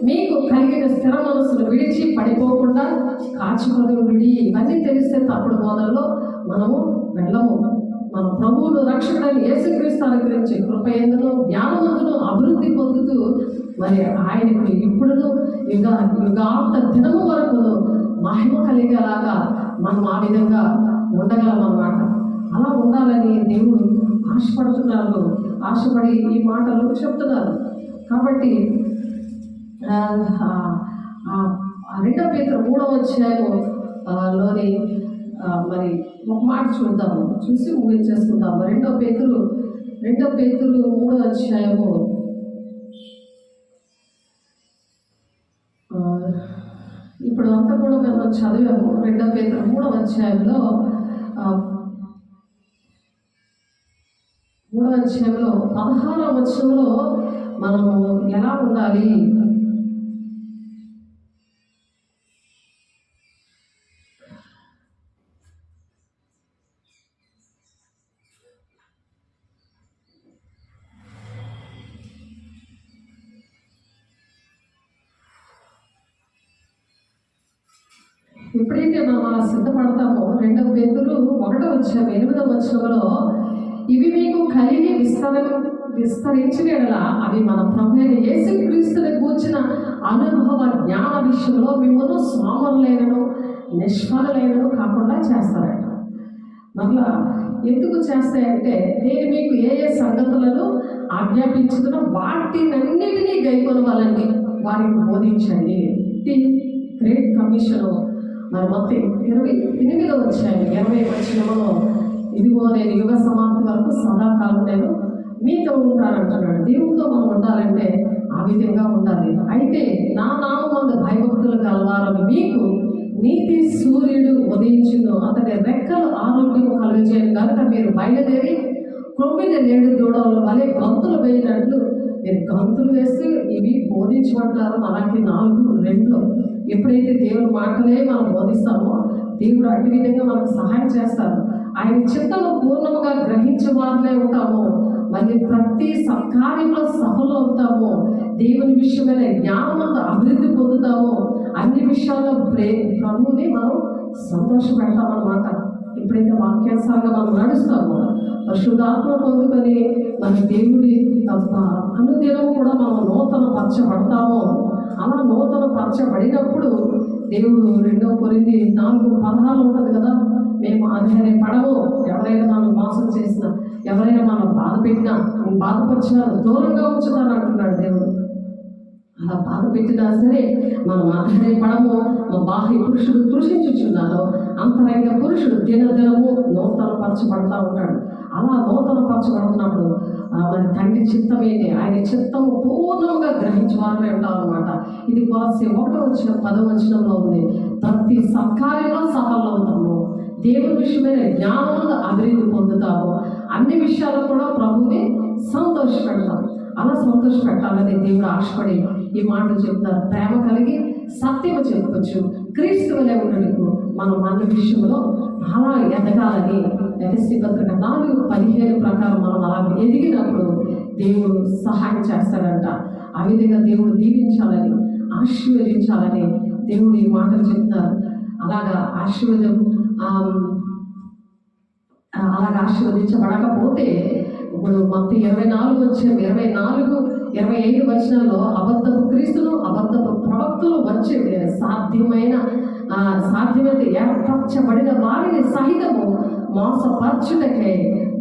మీకు కలిగిన స్థిర మనసును విడిచి పడిపోకుండా కాచుకొని విడి. ఇవన్నీ తెలిస్తే తప్పుడు బోధల్లో మనము వెళ్ళము. మన ప్రభువును రక్షకుడైన యేసుక్రీస్తు అనుగ్రహించే కృపయందును జ్ఞానవంతును అభివృద్ధి పొందుతూ మరి ఆయనకు ఇప్పుడును యుగాంత దినము వరకు మహిమ కలిగేలాగా మనం ఆ విధంగా ఉండగలం అన్నమాట. అలా ఉండాలని దేవుడు ఆశపడి ఈ మాటలు చెప్తున్నారు. కాబట్టి 2 పేతురు 3వ అధ్యాయంలోని మరి ఒక మాట చూద్దాము, చూసి ముగించేసుకుందాము. 2 Pétero 3వ అధ్యాయము ఇప్పుడు అంతా కూడా మనం చదివాము. 2 Pétero 3వ అధ్యాయంలో 16వ వచనంలో మనము ఎలా ఉండాలి, ఎప్పుడైతే మనం అలా సిద్ధపడతామో 2 Pétero 1వ అధ్యాయం 8వ వచనంలో ఇవి మీకు కలిగి విస్తరించిన అవి మన ప్రభువైన యేసుక్రీస్తుని కూర్చిన అనుభవ జ్ఞాన విషయంలో మిమ్మల్ని సోమరులైనను నిష్ఫలైనను కాకుండా చేస్తారట. మరలా ఎందుకు చేస్తాయంటే నేను మీకు ఏ సంగతులను ఆజ్ఞాపించుతున్నా వాటినన్నిటినీ గైకొనవాలని వారికి బోధించండి. ఇది గ్రేట్ కమిషన్. మరి మొత్తం 28వ అధ్యాయం 20వ వచనంలో ఇదిగో నేను యుగ సమాప్తి వరకు సదాకాలం నేను మీతో ఉంటానంటున్నాడు. దేవుడితో మనం ఉండాలంటే ఆ విధంగా ఉండాలి. అయితే నా నామమందు భయభక్తులు కలవాలని మీకు నీతి సూర్యుడు ఉదయించును, అతని రెక్కలు ఆరోగ్యం కలుగజేయను కనుక మీరు బయలుదేరి 9 లేడి దూడల వలె గంతులు వేయినట్లు మీరు గంతులు వేసి ఇవి బోధించబడతారు. అలాగే 4:2 ఎప్పుడైతే దేవుని మాటలే మనం బోధిస్తామో దేవుడు అటు విధంగా మనకు సహాయం చేస్తారు. ఆయన చిత్తము పూర్ణముగా గ్రహించే వారినే ఉంటాము. మళ్ళీ ప్రతి సత్కార్యంలో సఫలం అవుతాము. దేవుని విషయమైన జ్ఞానమంతా అభివృద్ధి పొందుతాము. అన్ని విషయాల్లో ప్రభువుని మనం సంతోషపెడతామన్నమాట. ఎప్పుడైతే వాక్యానుసారంగా మనం నడుస్తామో పరిశుద్ధాత్మ పొందుకొని మన దేవుడి అనుదినము కూడా మనం నూతన పరచబడతాము. అలా నూతన పరచబడినప్పుడు దేవుడు 2 కొరింథీ 4:16 ఉంటుంది కదా, మేము ఆధారపడము, ఎవరైనా మనం మోసం చేసినా, ఎవరైనా మనం బాధ పెట్టినా, బాధపరిచినా దూరంగా ఉంచుతాను అంటున్నాడు దేవుడు. అలా బాధ పెట్టినా సరే మనం ఆధారపడము. మా బాహ్య పురుషుడు కృషించుచున్నాను, అంతరంగ పురుషుడు దినదినము నూతన పరచబడతా ఉంటాడు. అలా నూతన పరచబడుతున్నప్పుడు మరి తండ్రి చిత్తం ఏంటి, ఆయన చిత్తము పూర్ణంగా గ్రహించవాలని ఉంటాం అనమాట. ఇది కొలస్సీ 1:10 వచనంలో ఉంది. ప్రతి సత్కార్యంలో సఫలం అవుతాము, దేవుని విషయమైన జ్ఞానంలో అభివృద్ధి పొందుతాము, అన్ని విషయాలు కూడా ప్రభువుని సంతోషపెడతాం. అలా సంతోషపెట్టాలని దేవుడు ఆశపడి ఈ మాటలు చెప్తారు. ప్రేమ కలిగి సత్యము చెప్పచ్చు, క్రీస్తు వలె ఉండటకు మనం అన్ని విషయంలో అలా ఎదగాలని ఎఫెసీ పత్రిక 4:15 ప్రకారం మనం అలా ఎదిగినప్పుడు దేవుడు సహాయం చేస్తాడంట. ఆ విధంగా దేవుడు దీవించాలని ఆశీర్వదించాలని దేవుడు ఈ మాటలు చెప్తారు. అలాగా ఆశీర్వాదం అలాగ ఆశీర్వదించబడకపోతే ఇప్పుడు మత్తయి 24 వచ్చే 25 వచనాల్లో అబద్ధపు క్రీస్తులు అబద్ధపు ప్రవక్తలు వచ్చే సాధ్యమైతే ఏర్పరచబడిన వారిని సహితము మోసపరచుటకే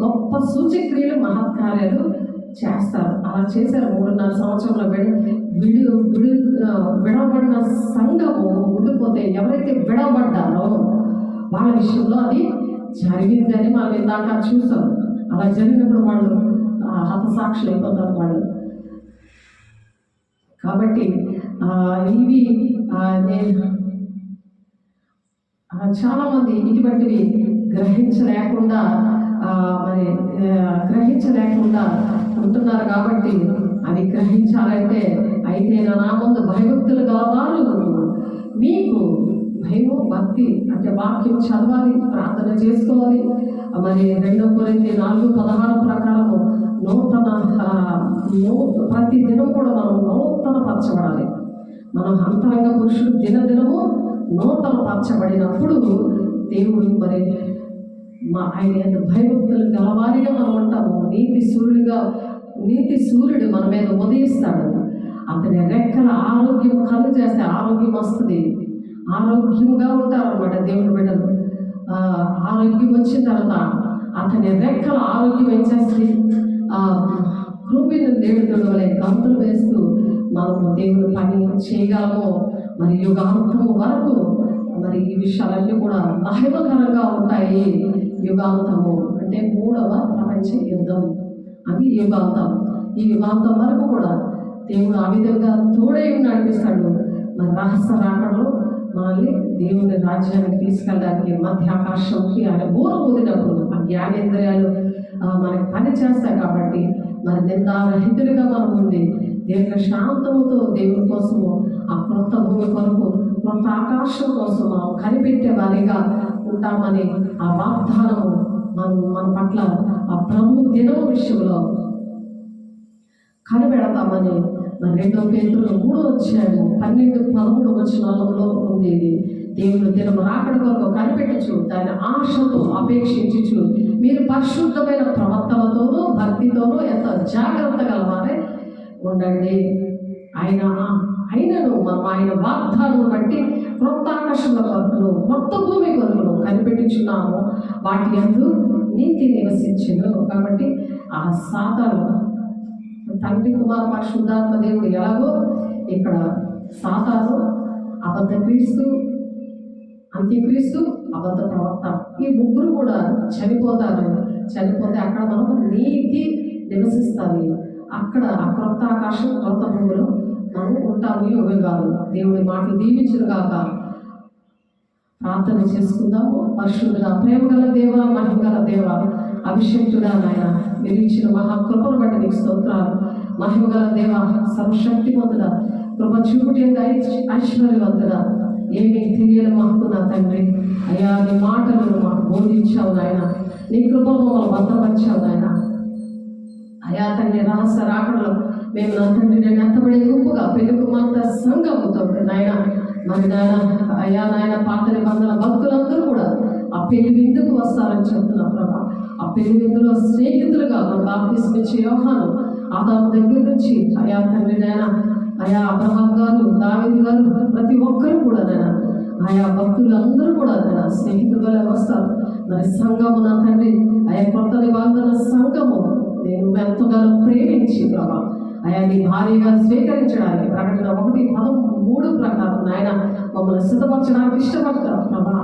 గొప్ప సూచక్రియలు మహత్కార్యాలు చేస్తారు. అలా చేశారు. 3.5 సంవత్సరంలో విడవబడిన సంఘము ఉండిపోతే ఎవరైతే విడవబడ్డారో వాళ్ళ విషయంలో అది జరిగిందని మనం ఇందాక చూసాం. అలా జరిగినప్పుడు వాళ్ళు హతసాక్షులు అయిపోతారు వాళ్ళు. కాబట్టి ఇవి నేను చాలామంది ఇటువంటివి గ్రహించలేకుండా ఉంటున్నారు. కాబట్టి అవి గ్రహించాలంటే అయితే నా ముందు భయభక్తులు గలవారు మీకు భయము భక్తి అంటే వాక్యం చదవాలి, ప్రార్థన చేసుకోవాలి. మరి 2 కొరింథీ 4:16 ప్రకారము ప్రతి దినం కూడా మనం నూతన పరచబడాలి. మనం అంతరంగ పురుషుడు దినదినము నూతన పరచబడినప్పుడు దేవుడు మరి ఆయన భయభక్తులు గలవారిగా మనం ఉంటాము. నీతి సూర్యుడు మన మీద ఉదయిస్తాడు. అతని రెక్కల ఆరోగ్యం కలుగు చేస్తే ఆరోగ్యం వస్తుంది. ఆరోగ్యంగా ఉంటారు అన్నమాట దేవుని బిడ్డలు. ఆరోగ్యం వచ్చిన తర్వాత అతని రెక్కల ఆరోగ్యం ఏం చేస్తుంది? కృపిని దేవుడు వలె గంతులు వేస్తూ మనము దేవుని పని చేయగలము. మరి యుగాంతము వరకు మరి ఈ విషయాలన్నీ కూడా మహిమకరంగా ఉంటాయి. యుగాంతము అంటే 3వ ప్రపంచ యుద్ధం, అది యుగాంతం. ఈ యుగాంతం వరకు కూడా దేవుడు ఆ విధంగా తోడై నడిపిస్తాడు. మరి రహస్య రాకడలో మనల్ని దేవుని రాజ్యానికి తీసుకెళ్ళడానికి మధ్యాకాశంకి ఆయన బోర ఊదినప్పుడు ఆ జ్ఞానేంద్రియాలు మనకి పని చేస్తాయి. కాబట్టి మరి నిందారహితులుగా మనం ఉంది దీర్ఘ శాంతముతో దేవుని కోసము ఆ క్రొత్త భూమి కొరకు క్రొత్త ఆకాశం కోసం మనం కనిపెట్టే వారిగా ఉంటామని ఆ వాగ్దానము మన పట్ల ఆ ప్రభు దినం విషయంలో కనిపెడతామని మరి 2 పేతురు 3:12-13 వచనాలలో ఉంది. ఇది దేవుని దినం రాకడ కొరకు కనిపెట్టచ్చు, దాని ఆశతో అపేక్షించచ్చు మీరు పరిశుద్ధమైన ప్రవర్తనతోనూ భక్తితోనూ ఎంత జాగ్రత్త గలవారే ఉండండి. ఆయనను మనం ఆయన వాగ్దానం బట్టి క్రొత్త ఆకాశంలో కొరకును కొత్త భూమి కొరకును కనిపెట్టుచున్నాము. వాటి యందు నీతి నివసించును. కాబట్టి ఆ సాతాను తండ్రి కుమార పరిశుద్ధాత్మ దేవుడు ఎలాగో ఇక్కడ సాతాను అబద్ధ క్రీస్తు, అంత్యక్రీస్తు, అబద్ధ ప్రవక్త ఈ ముగ్గురు కూడా చనిపోతారు. చనిపోతే అక్కడ మనం నీతి నివసిస్తుంది. అక్కడ ఆ క్రొత్త ఆకాశం క్రొత్త భూమిలో మనం ఉంటాము. యోగాలు దేవుడి మాటలు దీవించును గాక. ప్రార్థన చేసుకుందాము. పరిశుద్ధుడా, ప్రేమగల దేవ, మహిమగల దేవ, అభిషేక్తుడా నాయన, మీరు ఇచ్చిన మహాకృపను బట్టి నీకు స్తోత్రాలు. మహిమగల దేవ, సర్వశక్తివంతుడా, కృప చూపుటి ఐశ్వర్యవంతుడా, ఏమీ తెలియని మాకు నా తండ్రి అయ్యా, నీ మాటలను మాకు బోధించావు నాయన, నీ కృప మమ్మల్ని భద్రపరిచావు నాయన. అయా తండ్రి, రహస్య రాకడలో మేము నా తండ్రి నేను ఎత్తబడే గుంపుగా పెరుగుమంత సంఘముతో నాయన మరి నాయన అయ్యా నాయన పాత నిబంధన భక్తులందరూ కూడా ఆ పెళ్లి విందుకు వస్తారని చెప్తున్నా ప్రభా. ఆ పెళ్లి విందులో స్నేహితులుగా మన బాప్తిస్మిచ్చే యోహాను ఆదాము దగ్గర నుంచి అయా తండ్రి నాయన అయా అబ్రహాం గారు, దావీదు గారు, ప్రతి ఒక్కరు కూడా నాయన ఆయా భక్తులందరూ కూడా నాయన స్నేహితులుగా వస్తారు. మరి సంఘము నా తండ్రి ఆయా కొత్త నిబంధన సంఘము నేను ఎంతగానో ప్రేమించి ప్రభా అయా నీ భార్యగా స్వీకరించడానికి ప్రకటన 1:13 ప్రకారం నాయన మమ్మల్ని సిద్ధపరచడానికి ఇష్టపడతారు ప్రభా.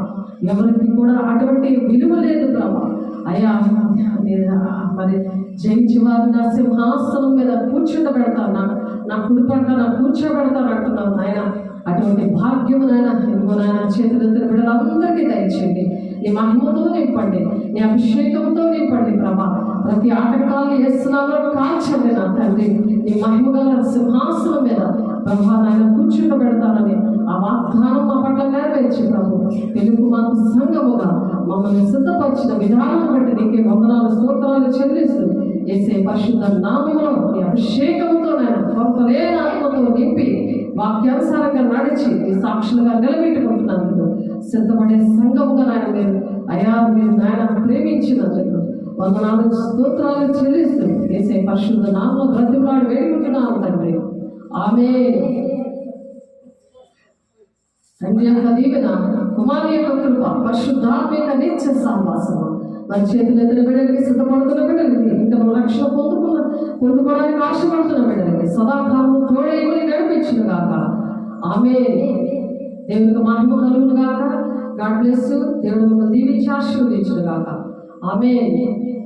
ఎవరికి కూడా అటువంటి విలువ లేదు ప్రభా. అయా మరి జయించి వారు నా సింహాసనం మీద కూర్చుండబెడతాను, నా కుడి పక్క నా కూర్చోబెడతాను అంటున్నాను నాయన. అటువంటి భాగ్యము నాయన ఎందుకు నాయన చేతులెత్తిన బిడ్డలందరికీ దయచేయండి. నీ మహిమతో నింపండి, నీ అభిషేకంతో నింపండి ప్రభా. ప్రతి ఆటంకాలు వేస్తున్నాలో కాల్చండి నా తండ్రి. నీ మహిమగల సింహాసనం మీద ప్రభా నాయన కూర్చుండబెడతానని ఆ వాగ్దానం మా పట్ల నెరవేర్చి ప్రభు తెలుగు మాత సంఘముగా మమ్మల్ని సిద్ధపరిచిన విధానం బట్టి నీకే వందనాలు స్తోత్రాలు చెల్లిస్తూ యేసే పరిశుద్ధ నామములో నీ అభిషేకంతో నాయన కొరతలేని ఆత్మతో నింపి వాక్యానుసారంగా నడిచి నీ సాక్షులుగా నిలబెట్టుకుంటున్నందుకు సిద్ధపడే సంఘముగా నాయన మీరు అయా మీరు నాయన ప్రేమించినందుకు వందనాలు స్తోత్రాలు చెల్లిస్తూ యేసయ్య పరిశుద్ధ నామములో బ్రతిమలాడి వేడుకుంటున్నాము తండ్రి. ఆమేన్. తండ్రి యొక్క దీవెన, కుమారుని యొక్క కృప, పరిశుద్ధాత్మ యొక్క నిత్య సహవాసము మన చేతులు ఎదురు బిడ్డలకి, సిద్ధపడుతున్న బిడ్డలకి, ఇంకా మన రక్షణ పొందుకోవడానికి ఆశపడుతున్న బిడ్డలకి సదాకాలము తోడేమని నడిపించిన గాక. ఆమేన్. దేవునికి మహిమ కలుగును గాక. God bless. దేవుడు మిమ్మల్ని దీవించి ఆశీర్వదించును గాక. ఆమేన్.